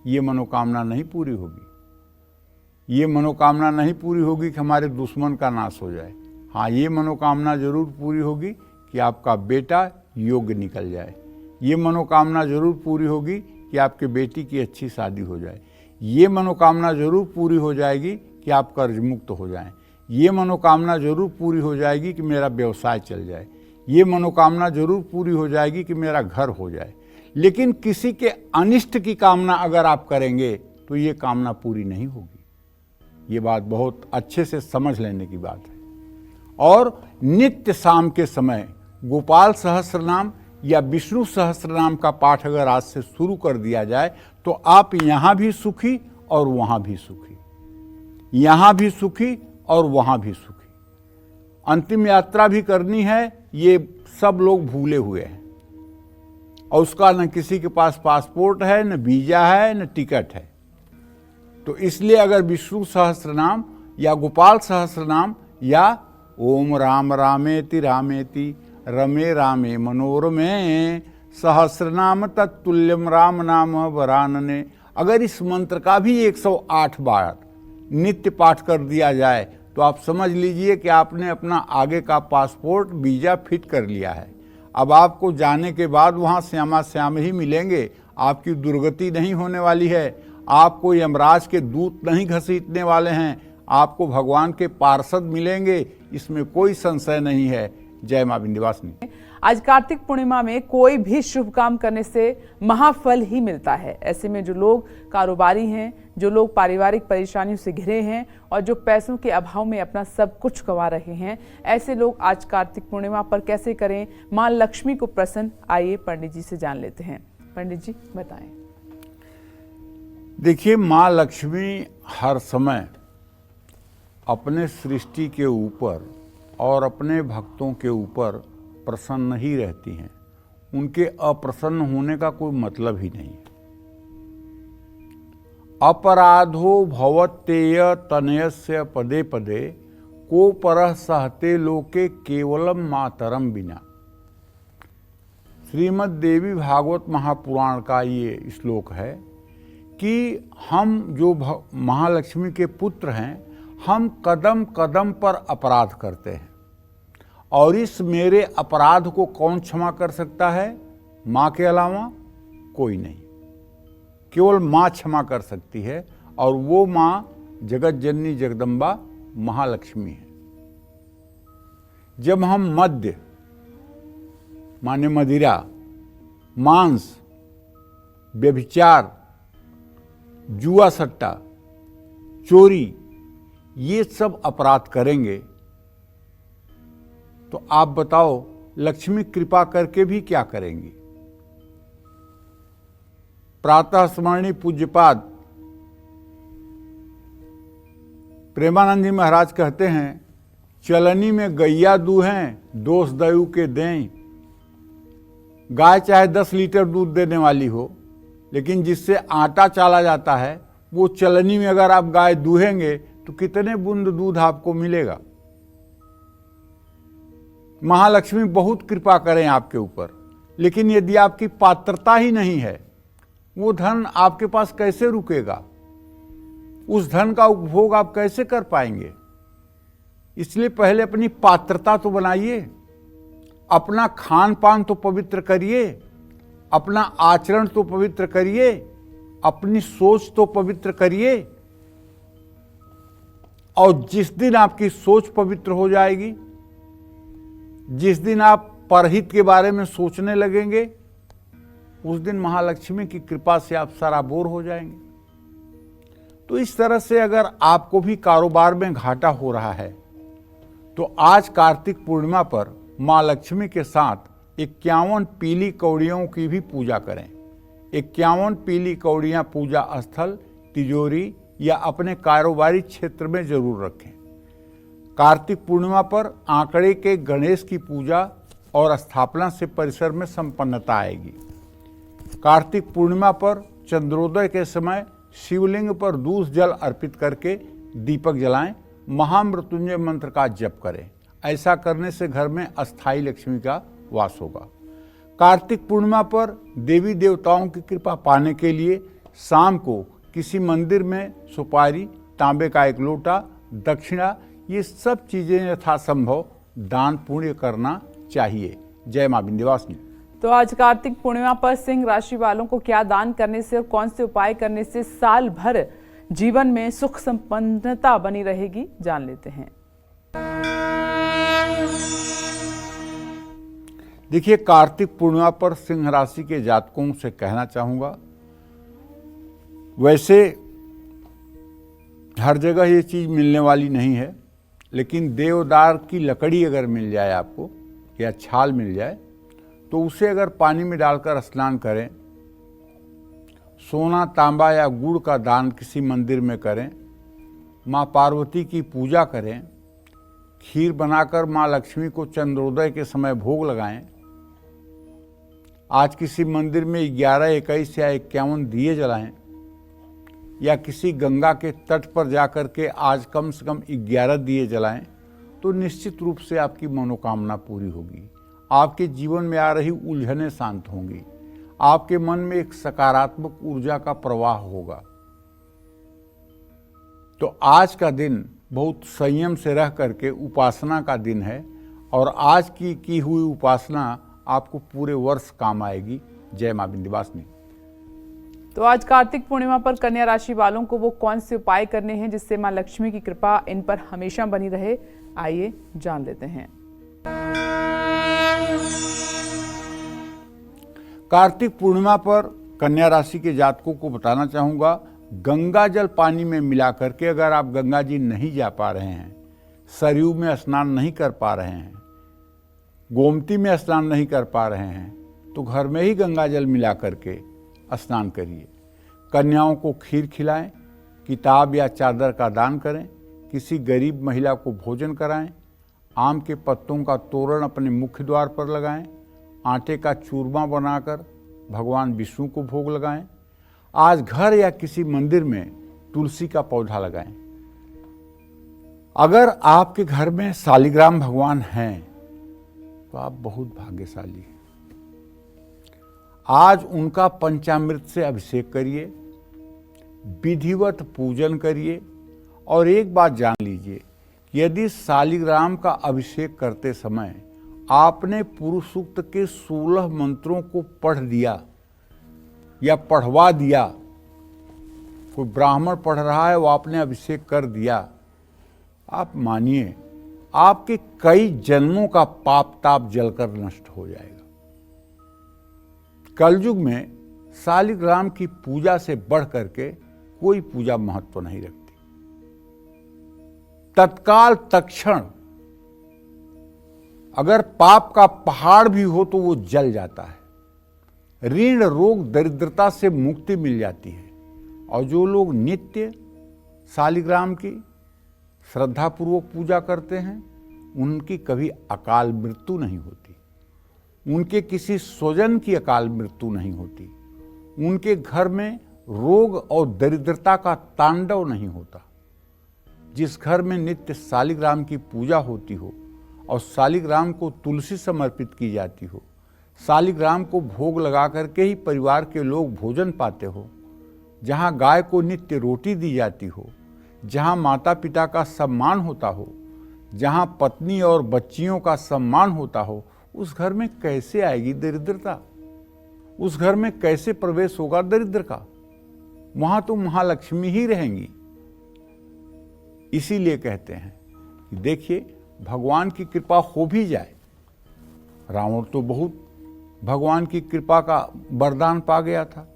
ये मनोकामना नहीं पूरी होगी। ये मनोकामना नहीं पूरी होगी कि हमारे दुश्मन का नाश हो जाए। हाँ, ये मनोकामना जरूर पूरी होगी कि आपका बेटा योग्य निकल जाए। ये मनोकामना जरूर पूरी होगी कि आपके बेटी की अच्छी शादी हो जाए। ये मनोकामना जरूर पूरी हो जाएगी कि आप कर्ज मुक्त हो जाएं। ये मनोकामना जरूर पूरी हो जाएगी कि मेरा व्यवसाय चल जाए। ये मनोकामना जरूर पूरी हो जाएगी कि मेरा घर हो जाए। लेकिन किसी के अनिष्ट की कामना अगर आप करेंगे तो ये कामना पूरी नहीं होगी। ये बात बहुत अच्छे से समझ लेने की बात है। और नित्य शाम के समय गोपाल सहस्त्रनाम या विष्णु सहस्त्रनाम का पाठ अगर आज से शुरू कर दिया जाए तो आप यहाँ भी सुखी और वहाँ भी सुखी, यहाँ भी सुखी और वहाँ भी सुखी। अंतिम यात्रा भी करनी है, ये सब लोग भूले हुए हैं और उसका न किसी के पास पासपोर्ट है, न वीजा है, न टिकट है। तो इसलिए अगर विष्णु सहस्त्रनाम या गोपाल सहस्त्रनाम या ओम राम रामेति रामेति रमे रामे मनोरमे सहस्रनाम तत्तुल्यम राम नाम वरानने, अगर इस मंत्र का भी 108 बार नित्य पाठ कर दिया जाए तो आप समझ लीजिए कि आपने अपना आगे का पासपोर्ट वीजा फिट कर लिया है। अब आपको जाने के बाद वहाँ श्यामा श्याम ही मिलेंगे। आपकी दुर्गति नहीं होने वाली है। आपको यमराज के दूत नहीं घसीटने वाले हैं। आपको भगवान के पार्षद मिलेंगे, इसमें कोई संशय नहीं है। जय मां विंध्यवासिनी। आज कार्तिक पूर्णिमा में कोई भी शुभ काम करने से महाफल ही मिलता है। ऐसे में जो लोग कारोबारी हैं, जो लोग पारिवारिक परेशानियों से घिरे हैं और जो पैसों के अभाव में अपना सब कुछ गंवा रहे हैं, ऐसे लोग आज कार्तिक पूर्णिमा पर कैसे करें मां लक्ष्मी को प्रसन्न, आइए पंडित जी से जान लेते हैं। पंडित जी बताएं। देखिए, मां लक्ष्मी हर समय अपने सृष्टि के ऊपर और अपने भक्तों के ऊपर प्रसन्न ही रहती हैं। उनके अप्रसन्न होने का कोई मतलब ही नहीं। अपराधो भवत्येय तनयस्य पदे पदे को परः सहते लोके केवलम मातरम बिना। श्रीमद् देवी भागवत महापुराण का ये श्लोक है कि हम जो महालक्ष्मी के पुत्र हैं, हम कदम कदम पर अपराध करते हैं और इस मेरे अपराध को कौन क्षमा कर सकता है? माँ के अलावा कोई नहीं। केवल माँ क्षमा कर सकती है और वो माँ जगत जननी जगदम्बा महालक्ष्मी है। जब हम मद्य माने मदिरा, मांस, व्यभिचार, जुआ सट्टा, चोरी, ये सब अपराध करेंगे तो आप बताओ लक्ष्मी कृपा करके भी क्या करेंगी? प्रातः स्मरणीय पूज्यपाद प्रेमानंद जी महाराज कहते हैं, चलनी में गैया दूहें, दोष दयु के दें। गाय चाहे 10 लीटर दूध देने वाली हो, लेकिन जिससे आटा चाला जाता है, वो चलनी में अगर आप गाय दूहेंगे तो कितने बूंद दूध आपको मिलेगा? महालक्ष्मी बहुत कृपा करें आपके ऊपर, लेकिन यदि आपकी पात्रता ही नहीं है, वो धन आपके पास कैसे रुकेगा? उस धन का उपभोग आप कैसे कर पाएंगे? इसलिए पहले अपनी पात्रता तो बनाइए, अपना खान पान तो पवित्र करिए, अपना आचरण तो पवित्र करिए, अपनी सोच तो पवित्र करिए। और जिस दिन आपकी सोच पवित्र हो जाएगी, जिस दिन आप परहित के बारे में सोचने लगेंगे, उस दिन महालक्ष्मी की कृपा से आप सराबोर हो जाएंगे। तो इस तरह से अगर आपको भी कारोबार में घाटा हो रहा है, तो आज कार्तिक पूर्णिमा पर मां लक्ष्मी के साथ 51 पीली कौड़ियों की भी पूजा करें। 51 पीली कौड़ियां पूजा स्थल, तिजोरी या अपने कारोबारी क्षेत्र में जरूर रखें। कार्तिक पूर्णिमा पर आंकड़े के गणेश की पूजा और स्थापना से परिसर में संपन्नता आएगी। कार्तिक पूर्णिमा पर चंद्रोदय के समय शिवलिंग पर दूध जल अर्पित करके दीपक जलाएं, महामृत्युंजय मंत्र का जप करें। ऐसा करने से घर में अस्थायी लक्ष्मी का वास होगा। कार्तिक पूर्णिमा पर देवी देवताओं की कृपा पाने के लिए शाम को किसी मंदिर में सुपारी, तांबे का एक लोटा, दक्षिणा, ये सब चीजें यथासंभव दान पुण्य करना चाहिए। जय मां विंध्यवासिनी। तो आज कार्तिक पूर्णिमा पर सिंह राशि वालों को क्या दान करने से और कौन से उपाय करने से साल भर जीवन में सुख संपन्नता बनी रहेगी, जान लेते हैं। देखिए, कार्तिक पूर्णिमा पर सिंह राशि के जातकों से कहना चाहूंगा, वैसे हर जगह ये चीज मिलने वाली नहीं है, लेकिन देवदार की लकड़ी अगर मिल जाए आपको या छाल मिल जाए, तो उसे अगर पानी में डालकर स्नान करें, सोना, तांबा या गुड़ का दान किसी मंदिर में करें, माँ पार्वती की पूजा करें, खीर बनाकर माँ लक्ष्मी को चंद्रोदय के समय भोग लगाएं, आज किसी मंदिर में 11, 21 या 51 दिए जलाएं, या किसी गंगा के तट पर जाकर के आज कम से कम 11 दिए जलाएं, तो निश्चित रूप से आपकी मनोकामना पूरी होगी। आपके जीवन में आ रही उलझनें शांत होंगी। आपके मन में एक सकारात्मक ऊर्जा का प्रवाह होगा। तो आज का दिन बहुत संयम से रह करके उपासना का दिन है और आज की हुई उपासना आपको पूरे वर्ष काम आएगी। जय मां विंध्यवासिनी। तो आज कार्तिक पूर्णिमा पर कन्या राशि वालों को वो कौन से उपाय करने हैं जिससे मां लक्ष्मी की कृपा इन पर हमेशा बनी रहे, आइए जान लेते हैं। कार्तिक पूर्णिमा पर कन्या राशि के जातकों को बताना चाहूँगा, गंगा जल पानी में मिला करके अगर आप गंगा जी नहीं जा पा रहे हैं, सरयू में स्नान नहीं कर पा रहे हैं, गोमती में स्नान नहीं कर पा रहे हैं, तो घर में ही गंगा जल मिला करके स्नान करिए। कन्याओं को खीर खिलाएं, किताब या चादर का दान करें, किसी गरीब महिला को भोजन कराएं, आम के पत्तों का तोरण अपने मुख्य द्वार पर लगाएं, आटे का चूरमा बनाकर भगवान विष्णु को भोग लगाएं। आज घर या किसी मंदिर में तुलसी का पौधा लगाएं। अगर आपके घर में शालिग्राम भगवान हैं तो आप बहुत भाग्यशाली हैं। आज उनका पंचामृत से अभिषेक करिए, विधिवत पूजन करिए और एक बात जान लीजिए कि यदि शालिग्राम का अभिषेक करते समय आपने पुरुष सूक्त के 16 मंत्रों को पढ़ दिया या पढ़वा दिया, कोई ब्राह्मण पढ़ रहा है वो आपने अभिषेक कर दिया, आप मानिए आपके कई जन्मों का पाप ताप जलकर नष्ट हो जाएगा। कलयुग में शालिग्राम की पूजा से बढ़ करके कोई पूजा महत्व नहीं रखती। तत्काल तत्क्षण अगर पाप का पहाड़ भी हो तो वो जल जाता है। ऋण रोग दरिद्रता से मुक्ति मिल जाती है। और जो लोग नित्य शालिग्राम की श्रद्धापूर्वक पूजा करते हैं उनकी कभी अकाल मृत्यु नहीं होती, उनके किसी स्वजन की अकाल मृत्यु नहीं होती, उनके घर में रोग और दरिद्रता का तांडव नहीं होता। जिस घर में नित्य शालिग्राम की पूजा होती हो और शालिग्राम को तुलसी समर्पित की जाती हो, शालिग्राम को भोग लगा करके ही परिवार के लोग भोजन पाते हो, जहाँ गाय को नित्य रोटी दी जाती हो, जहाँ माता पिता का सम्मान होता हो, जहाँ पत्नी और बच्चियों का सम्मान होता हो, उस घर में कैसे आएगी दरिद्रता? उस घर में कैसे प्रवेश होगा दरिद्र का? वहां तो महालक्ष्मी ही रहेंगी। इसीलिए कहते हैं कि देखिए भगवान की कृपा हो भी जाए। रावण तो बहुत भगवान की कृपा का वरदान पा गया था।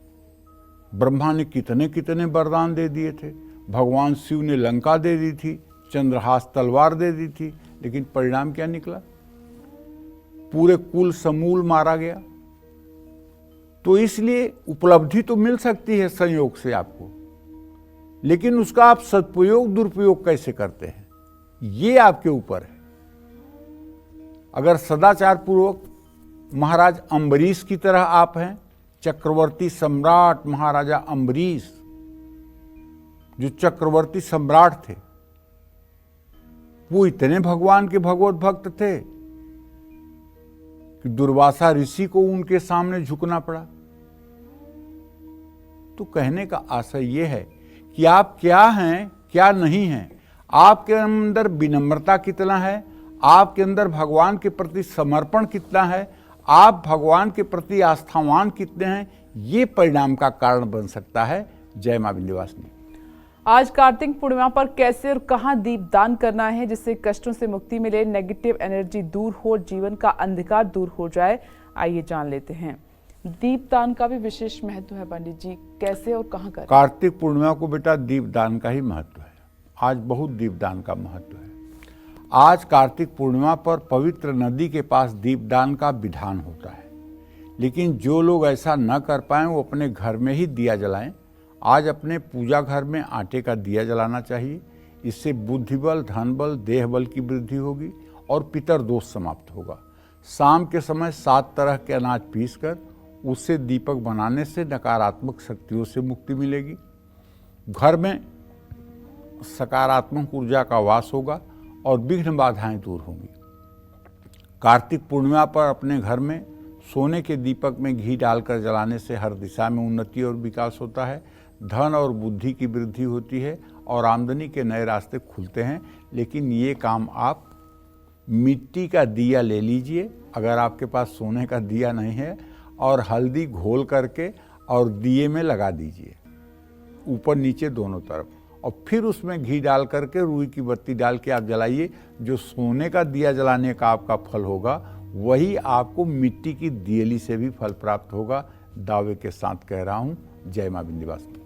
ब्रह्मा ने कितने कितने वरदान दे दिए थे। भगवान शिव ने लंका दे दी थी, चंद्रहास तलवार दे दी थी, लेकिन परिणाम क्या निकला? पूरे कुल समूल मारा गया। तो इसलिए उपलब्धि तो मिल सकती है संयोग से आपको, लेकिन उसका आप सदुपयोग दुरुपयोग कैसे करते हैं ये आपके ऊपर है। अगर सदाचार पूर्वक महाराज अम्बरीश की तरह आप हैं, चक्रवर्ती सम्राट महाराजा अम्बरीश जो चक्रवर्ती सम्राट थे, वो इतने भगवान के भगवत भक्त थे कि दुर्वासा ऋषि को उनके सामने झुकना पड़ा। तो कहने का आशय यह है कि आप क्या हैं क्या नहीं हैं, आपके अंदर विनम्रता कितना है, आपके अंदर भगवान के प्रति समर्पण कितना है, आप भगवान के प्रति आस्थावान कितने हैं, ये परिणाम का कारण बन सकता है। जय मां विंध्यवासिनी। आज कार्तिक पूर्णिमा पर कैसे और कहां दीप दान करना है जिससे कष्टों से मुक्ति मिले, नेगेटिव एनर्जी दूर हो, जीवन का अंधकार दूर हो जाए, आइए जान लेते हैं। दीप दान का भी विशेष महत्व है पंडित जी, कैसे और कहां करें? कार्तिक पूर्णिमा को बेटा दीप दान का ही महत्व है। आज बहुत दीप दान का महत्व है। आज कार्तिक पूर्णिमा पर पवित्र नदी के पास दीप दान का विधान होता है, लेकिन जो लोग ऐसा न कर पाएं वो अपने घर में ही दिया जलाएं। आज अपने पूजा घर में आटे का दिया जलाना चाहिए। इससे बुद्धि बल, धन बल, देह बल की वृद्धि होगी और पितर दोष समाप्त होगा। शाम के समय 7 तरह के अनाज पीसकर उससे दीपक बनाने से नकारात्मक शक्तियों से मुक्ति मिलेगी। घर में सकारात्मक ऊर्जा का वास होगा और विघ्न बाधाएं दूर होंगी। कार्तिक पूर्णिमा पर अपने घर में सोने के दीपक में घी डालकर जलाने से हर दिशा में उन्नति और विकास होता है, धन और बुद्धि की वृद्धि होती है और आमदनी के नए रास्ते खुलते हैं। लेकिन ये काम आप मिट्टी का दिया ले लीजिए, अगर आपके पास सोने का दिया नहीं है, और हल्दी घोल करके और दिए में लगा दीजिए, ऊपर नीचे दोनों तरफ, और फिर उसमें घी डाल करके रुई की बत्ती डाल के आप जलाइए। जो सोने का दिया जलाने का आपका फल होगा वही आपको मिट्टी की दियली से भी फल प्राप्त होगा। दावे के साथ कह रहा हूँ, जय मां विंध्यवासिनी।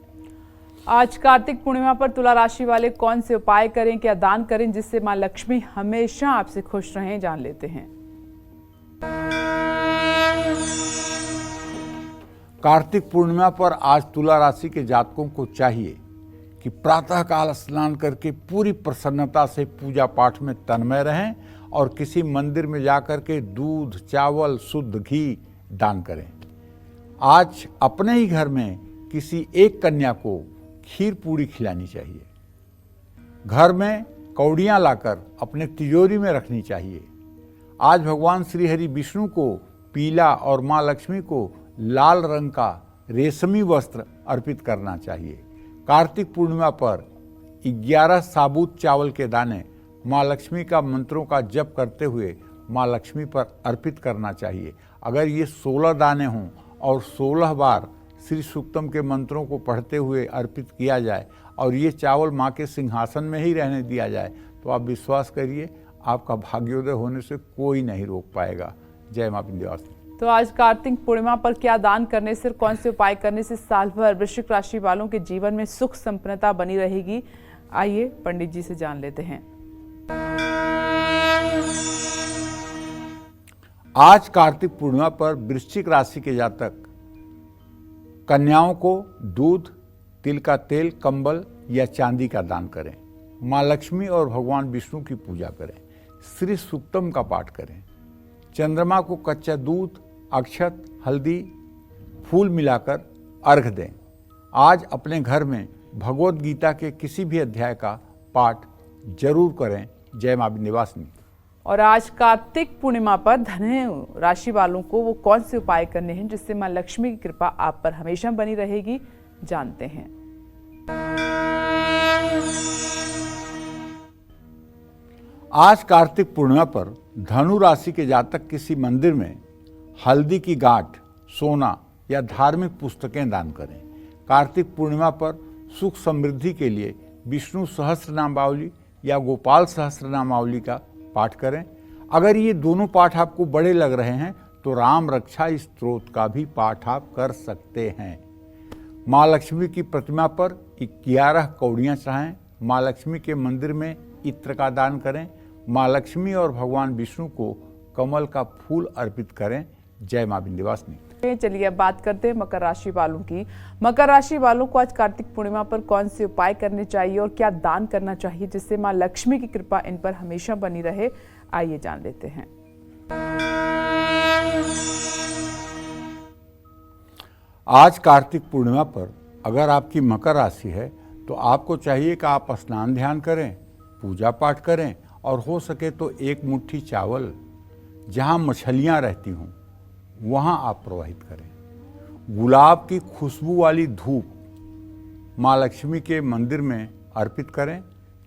आज कार्तिक पूर्णिमा पर तुला राशि वाले कौन से उपाय करें, क्या दान करें जिससे मां लक्ष्मी हमेशा आपसे खुश रहें, जान लेते हैं। कार्तिक पूर्णिमा पर आज तुला राशि के जातकों को चाहिए कि प्रातःकाल स्नान करके पूरी प्रसन्नता से पूजा पाठ में तन्मय रहें और किसी मंदिर में जाकर के दूध, चावल, शुद्ध घी दान करें। आज अपने ही घर में किसी एक कन्या को खीर पूरी खिलानी चाहिए। घर में कौड़ियाँ लाकर अपने तिजोरी में रखनी चाहिए। आज भगवान श्री हरि विष्णु को पीला और माँ लक्ष्मी को लाल रंग का रेशमी वस्त्र अर्पित करना चाहिए। कार्तिक पूर्णिमा पर 11 साबुत चावल के दाने माँ लक्ष्मी का मंत्रों का जप करते हुए माँ लक्ष्मी पर अर्पित करना चाहिए। अगर ये 16 दाने हों और 16 बार श्री सूक्तम के मंत्रों को पढ़ते हुए अर्पित किया जाए और ये चावल माँ के सिंहासन में ही रहने दिया जाए तो आप विश्वास करिए, आपका भाग्योदय होने से कोई नहीं रोक पाएगा। जय मां विंध्यवासिनी। तो आज कार्तिक पूर्णिमा पर क्या दान करने से, कौन से उपाय करने से साल भर वृश्चिक राशि वालों के जीवन में सुख संपन्नता बनी रहेगी, आइए पंडित जी से जान लेते हैं। आज कार्तिक पूर्णिमा पर वृश्चिक राशि के जातक कन्याओं को दूध, तिल का तेल, कंबल या चांदी का दान करें। माँ लक्ष्मी और भगवान विष्णु की पूजा करें। श्री सूक्तम का पाठ करें। चंद्रमा को कच्चा दूध, अक्षत, हल्दी, फूल मिलाकर अर्घ दें। आज अपने घर में भगवत गीता के किसी भी अध्याय का पाठ जरूर करें। जय मां विंध्यवासिनी। और आज कार्तिक पूर्णिमा पर धनु राशि वालों को वो कौन से उपाय करने हैं जिससे मां लक्ष्मी की कृपा आप पर हमेशा बनी रहेगी, जानते हैं। आज कार्तिक पूर्णिमा पर धनु राशि के जातक किसी मंदिर में हल्दी की गांठ, सोना या धार्मिक पुस्तकें दान करें। कार्तिक पूर्णिमा पर सुख समृद्धि के लिए विष्णु सहस्त्रनामावली या गोपाल सहस्त्रनामावली का पाठ करें। अगर ये दोनों पाठ आपको बड़े लग रहे हैं तो राम रक्षा स्तोत्र का भी पाठ आप कर सकते हैं। माँ लक्ष्मी की प्रतिमा पर 11 कौड़ियाँ चढ़ाएं। माँ लक्ष्मी के मंदिर में इत्र का दान करें। माँ लक्ष्मी और भगवान विष्णु को कमल का फूल अर्पित करें। जय मां विंध्यवासिनी। चलिए अब बात करते हैं मकर राशि वालों की। मकर राशि वालों को आज कार्तिक पूर्णिमा पर कौन से उपाय करने चाहिए और क्या दान करना चाहिए जिससे मां लक्ष्मी की कृपा इन पर हमेशा बनी रहे, आइए जान लेते हैं। आज कार्तिक पूर्णिमा पर अगर आपकी मकर राशि है तो आपको चाहिए कि आप स्नान ध्यान करें, पूजा पाठ करें और हो सके तो एक मुट्ठी चावल जहाँ मछलियाँ रहती हों वहाँ आप प्रवाहित करें। गुलाब की खुशबू वाली धूप माँ लक्ष्मी के मंदिर में अर्पित करें।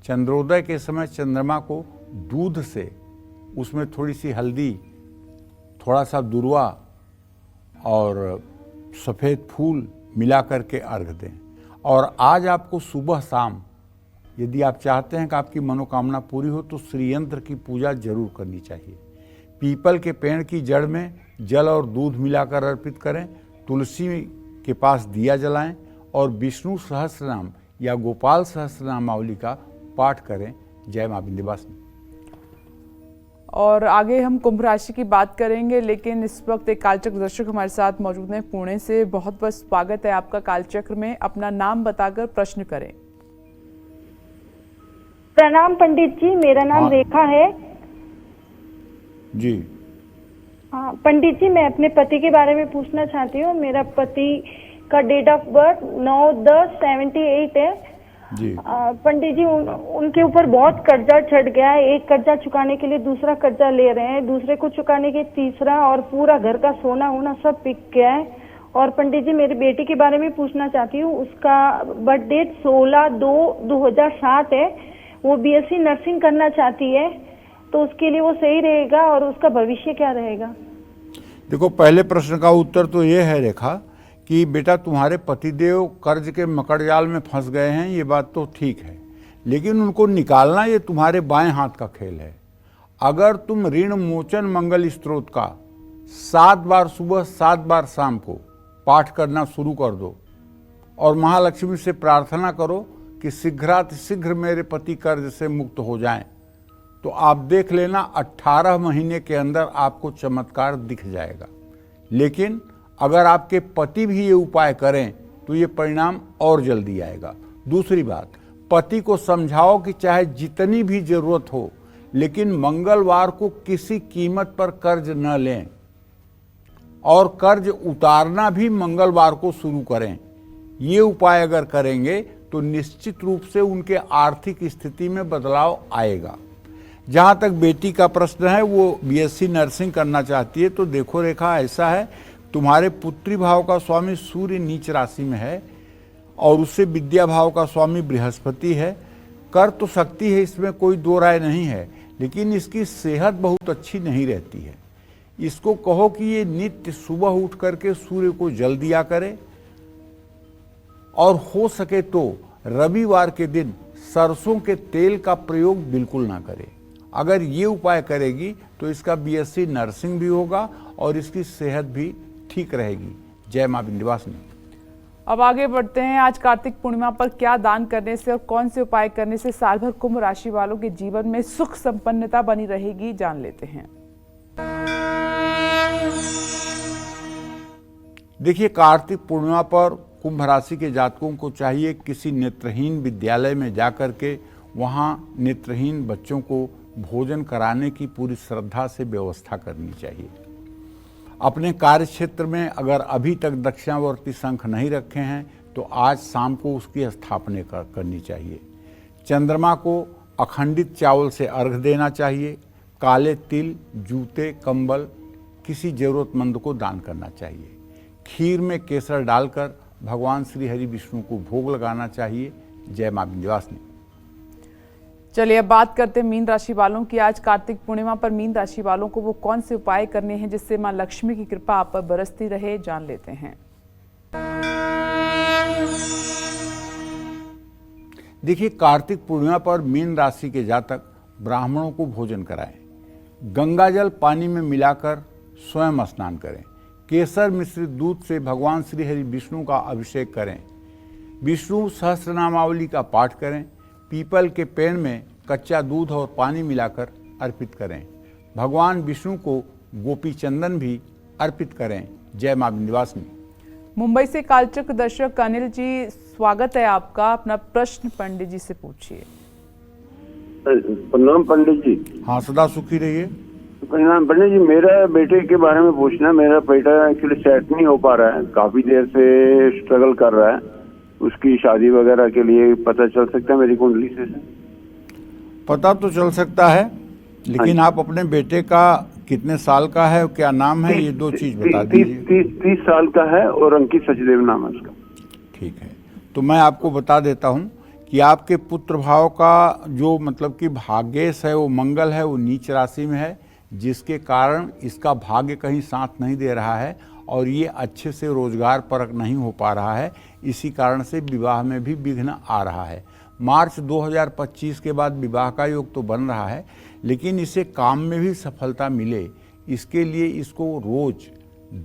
चंद्रोदय के समय चंद्रमा को दूध से उसमें थोड़ी सी हल्दी, थोड़ा सा दुर्वा और सफ़ेद फूल मिला करके अर्घ दें। और आज आपको सुबह शाम यदि आप चाहते हैं कि आपकी मनोकामना पूरी हो तो श्रीयंत्र की पूजा जरूर करनी चाहिए। पीपल के पेड़ की जड़ में जल और दूध मिलाकर अर्पित करें। तुलसी के पास दिया जलाएं और विष्णु सहस्त्रनाम या गोपाल सहस्त्रनामावली का पाठ करें। जय मां विंध्यवासिनी। और आगे हम कुंभ राशि की बात करेंगे, लेकिन इस वक्त एक कालचक्र दर्शक हमारे साथ मौजूद हैं पुणे से। बहुत बहुत स्वागत है आपका कालचक्र में। अपना नाम बताकर प्रश्न करें। प्रणाम पंडित जी, मेरा नाम रेखा है जी। हाँ पंडित जी, मैं अपने पति के बारे में पूछना चाहती हूँ। मेरा पति का डेट ऑफ बर्थ 9/10/78 है जी। पंडित जी, उनके ऊपर बहुत कर्जा चढ़ गया है। एक कर्जा चुकाने के लिए दूसरा कर्जा ले रहे हैं, दूसरे को चुकाने के तीसरा, और पूरा घर का सोना वोना सब बिक गया है। और पंडित जी, मेरी बेटी के बारे में पूछना चाहती हूँ। उसका बर्थ डेट 16/2/2007 है। वो BSc नर्सिंग करना चाहती है, तो उसके लिए वो सही रहेगा और उसका भविष्य क्या रहेगा? देखो, पहले प्रश्न का उत्तर तो ये है रेखा कि बेटा तुम्हारे पतिदेव कर्ज के मकड़जाल में फंस गए हैं, ये बात तो ठीक है, लेकिन उनको निकालना ये तुम्हारे बाएं हाथ का खेल है। अगर तुम ऋण मोचन मंगल स्त्रोत का 7 बार सुबह 7 बार शाम को पाठ करना शुरू कर दो और महालक्ष्मी से प्रार्थना करो कि शीघ्रातिशीघ्र मेरे पति कर्ज से मुक्त हो जाएं, तो आप देख लेना 18 महीने के अंदर आपको चमत्कार दिख जाएगा। लेकिन अगर आपके पति भी ये उपाय करें तो ये परिणाम और जल्दी आएगा। दूसरी बात, पति को समझाओ कि चाहे जितनी भी जरूरत हो, लेकिन मंगलवार को किसी कीमत पर कर्ज न लें और कर्ज उतारना भी मंगलवार को शुरू करें। ये उपाय अगर करेंगे तो निश्चित रूप से उनके आर्थिक स्थिति में बदलाव आएगा। जहाँ तक बेटी का प्रश्न है, वो बीएससी नर्सिंग करना चाहती है, तो देखो रेखा ऐसा है, तुम्हारे पुत्री भाव का स्वामी सूर्य नीच राशि में है और उससे विद्या भाव का स्वामी बृहस्पति है। कर तो सकती है, इसमें कोई दो राय नहीं है, लेकिन इसकी सेहत बहुत अच्छी नहीं रहती है। इसको कहो कि ये नित्य सुबह उठ करके सूर्य को जल दिया करे और हो सके तो रविवार के दिन सरसों के तेल का प्रयोग बिल्कुल ना करे। अगर ये उपाय करेगी तो इसका बीएससी नर्सिंग भी होगा और इसकी सेहत भी ठीक रहेगी। जय मां विंध्यवासिनी। अब आगे बढ़ते हैं। आज कार्तिक पूर्णिमा पर क्या दान करने से और कौन से उपाय करने से साल भर कुंभ राशि वालों के जीवन में सुख संपन्नता बनी रहेगी, जान लेते हैं। देखिए, कार्तिक पूर्णिमा पर कुंभ राशि के जातकों को चाहिए किसी नेत्रहीन विद्यालय में जाकर के वहाँ नेत्रहीन बच्चों को भोजन कराने की पूरी श्रद्धा से व्यवस्था करनी चाहिए। अपने कार्य क्षेत्र में अगर अभी तक दक्षिणावर्ती शंख नहीं रखे हैं तो आज शाम को उसकी स्थापना करनी चाहिए। चंद्रमा को अखंडित चावल से अर्घ देना चाहिए। काले तिल, जूते, कंबल किसी जरूरतमंद को दान करना चाहिए। खीर में केसर डालकर भगवान श्री हरि विष्णु को भोग लगाना चाहिए। जय मां विंध्यवासिनी। चलिए अब बात करते हैं मीन राशि वालों की। आज कार्तिक पूर्णिमा पर मीन राशि वालों को वो कौन से उपाय करने हैं जिससे मां लक्ष्मी की कृपा आप पर बरसती रहे, जान लेते हैं। देखिए, कार्तिक पूर्णिमा पर मीन राशि के जातक ब्राह्मणों को भोजन कराएं। गंगा जल पानी में मिलाकर स्वयं स्नान करें। केसर मिश्रित दूध से भगवान श्री हरि विष्णु का अभिषेक करें। विष्णु सहस्रनामावली का पाठ करें। पीपल के पेड़ में कच्चा दूध और पानी मिलाकर अर्पित करें। भगवान विष्णु को गोपी चंदन भी अर्पित करें। जय मां विंध्यवासिनी। मुंबई से कालचक्र दर्शक अनिल जी, स्वागत है आपका। अपना प्रश्न पंडित जी से पूछिए। प्रणाम पंडित जी। हाँ, सदा सुखी रहिए। प्रणाम पंडित जी, मेरा बेटे के बारे में पूछना। मेरा बेटा एक्चुअली सेट नहीं हो पा रहा है, काफी देर से स्ट्रगल कर रहा है। उसकी शादी वगैरह के लिए पता चल सकता है मेरी कुंडली से? पता तो चल सकता है, लेकिन आप अपने बेटे का कितने साल का है, क्या नाम है, ये दो चीज बता दीजिए। 30 साल का है और अंकित सचदेव नाम है उसका। ठीक है, तो मैं आपको बता देता हूँ कि आपके पुत्र भाव का जो मतलब कि भाग्येश है, वो मंगल है, वो नीच राशि में है, जिसके कारण इसका भाग्य कहीं साथ नहीं दे रहा है और ये अच्छे से रोजगार परक नहीं हो पा रहा है। इसी कारण से विवाह में भी विघ्न आ रहा है। मार्च 2025 के बाद विवाह का योग तो बन रहा है, लेकिन इसे काम में भी सफलता मिले, इसके लिए इसको रोज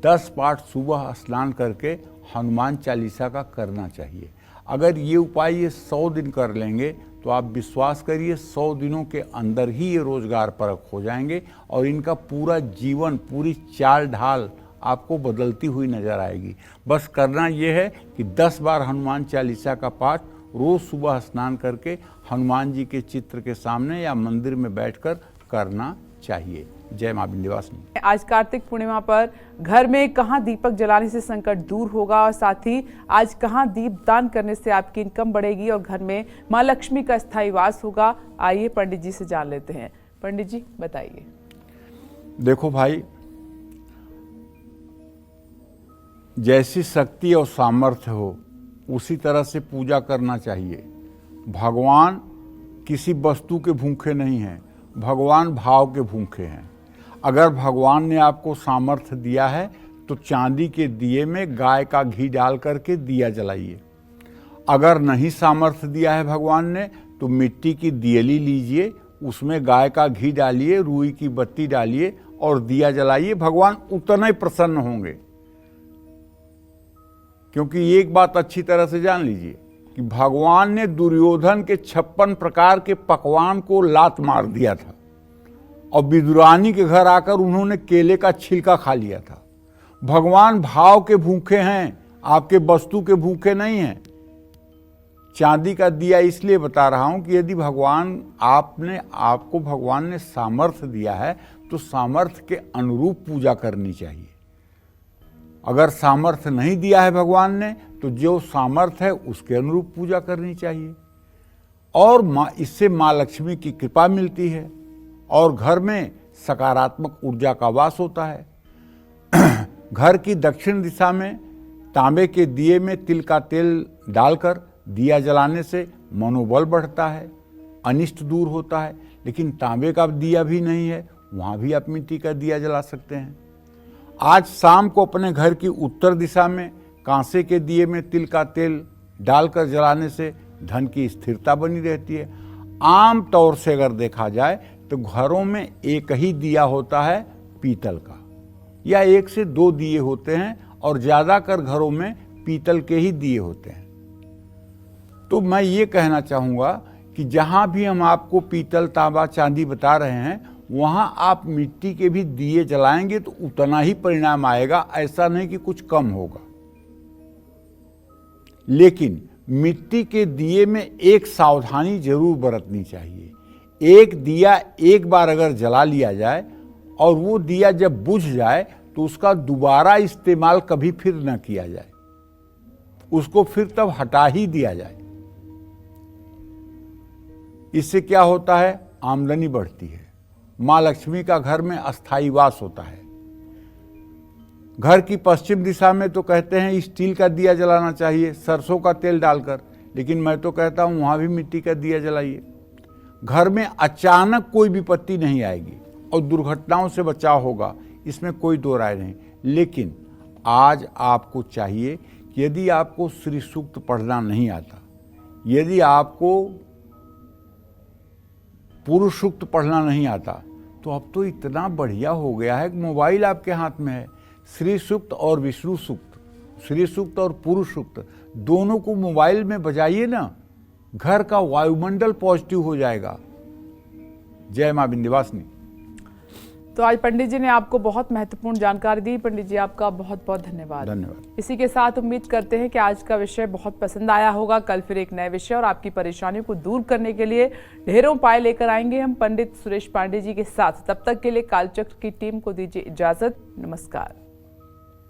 10 पाठ सुबह स्नान करके हनुमान चालीसा का करना चाहिए। अगर ये उपाय ये 100 दिन कर लेंगे तो आप विश्वास करिए 100 दिनों के अंदर ही ये रोजगार परक हो जाएंगे और इनका पूरा जीवन, पूरी चाल ढाल आपको बदलती हुई नजर आएगी। बस करना ये है कि 10 बार हनुमान चालीसा का पाठ रोज सुबह स्नान करके हनुमान जी के चित्र के सामने या मंदिर में बैठकर करना चाहिए। जय मां विंध्यवासिनी। आज कार्तिक पूर्णिमा पर घर में कहाँ दीपक जलाने से संकट दूर होगा और साथ ही आज कहाँ दीप दान करने से आपकी इनकम बढ़ेगी और घर में मां लक्ष्मी का स्थायी वास होगा, आइए पंडित जी से जान लेते हैं। पंडित जी बताइए। देखो भाई, जैसी शक्ति और सामर्थ्य हो उसी तरह से पूजा करना चाहिए। भगवान किसी वस्तु के भूखे नहीं हैं, भगवान भाव के भूखे हैं। अगर भगवान ने आपको सामर्थ्य दिया है तो चांदी के दिए में गाय का घी डाल करके दिया जलाइए। अगर नहीं सामर्थ्य दिया है भगवान ने तो मिट्टी की दियली लीजिए, उसमें गाय का घी डालिए, रुई की बत्ती डालिए और दिया जलाइए। भगवान उतना ही प्रसन्न होंगे। क्योंकि एक बात अच्छी तरह से जान लीजिए कि भगवान ने दुर्योधन के 56 प्रकार के पकवान को लात मार दिया था और विदुरानी के घर आकर उन्होंने केले का छिलका खा लिया था। भगवान भाव के भूखे हैं, आपके वस्तु के भूखे नहीं हैं। चांदी का दिया इसलिए बता रहा हूं कि यदि आपको भगवान ने सामर्थ्य दिया है तो सामर्थ्य के अनुरूप पूजा करनी चाहिए। अगर सामर्थ्य नहीं दिया है भगवान ने तो जो सामर्थ्य है उसके अनुरूप पूजा करनी चाहिए। और इससे माँ लक्ष्मी की कृपा मिलती है और घर में सकारात्मक ऊर्जा का वास होता है। घर की दक्षिण दिशा में तांबे के दिए में तिल का तेल डालकर दिया जलाने से मनोबल बढ़ता है, अनिष्ट दूर होता है। लेकिन तांबे का दिया भी नहीं है, वहाँ भी आप मिट्टी का दिया जला सकते हैं। आज शाम को अपने घर की उत्तर दिशा में कांसे के दिए में तिल का तेल डालकर जलाने से धन की स्थिरता बनी रहती है। आम तौर से अगर देखा जाए तो घरों में एक ही दिया होता है पीतल का, या 1 से 2 दिए होते हैं और ज़्यादातर घरों में पीतल के ही दिए होते हैं। तो मैं ये कहना चाहूँगा कि जहाँ भी हम आपको पीतल, तांबा, चांदी बता रहे हैं वहाँ आप मिट्टी के भी दिए जलाएंगे तो उतना ही परिणाम आएगा, ऐसा नहीं कि कुछ कम होगा। लेकिन मिट्टी के दिए में एक सावधानी जरूर बरतनी चाहिए। एक दिया एक बार अगर जला लिया जाए और वो दिया जब बुझ जाए तो उसका दोबारा इस्तेमाल कभी फिर न किया जाए, उसको फिर तब हटा ही दिया जाए। इससे क्या होता है, आमदनी बढ़ती है, माँ लक्ष्मी का घर में अस्थायी वास होता है। घर की पश्चिम दिशा में तो कहते हैं स्टील का दिया जलाना चाहिए सरसों का तेल डालकर, लेकिन मैं तो कहता हूं वहां भी मिट्टी का दिया जलाइए। घर में अचानक कोई विपत्ति नहीं आएगी और दुर्घटनाओं से बचाव होगा, इसमें कोई दो राय नहीं। लेकिन आज आपको चाहिए कि यदि आपको श्री सूक्त पढ़ना नहीं आता, यदि आपको पुरुष सूक्त पढ़ना नहीं आता, तो अब तो इतना बढ़िया हो गया है कि मोबाइल आपके हाथ में है। श्री सूक्त और विष्णु सूक्त, श्री सूक्त और पुरुष सूक्त दोनों को मोबाइल में बजाइए ना, घर का वायुमंडल पॉजिटिव हो जाएगा। जय मां विंध्यवासिनी। तो आज पंडित जी ने आपको बहुत महत्वपूर्ण जानकारी दी। पंडित जी आपका बहुत बहुत धन्यवाद। धन्यवाद। इसी के साथ उम्मीद करते हैं कि आज का विषय बहुत पसंद आया होगा। कल फिर एक नए विषय और आपकी परेशानियों को दूर करने के लिए ढेरों उपाय लेकर आएंगे हम पंडित सुरेश पांडे जी के साथ। तब तक के लिए कालचक्र की टीम को दीजिए इजाजत। नमस्कार।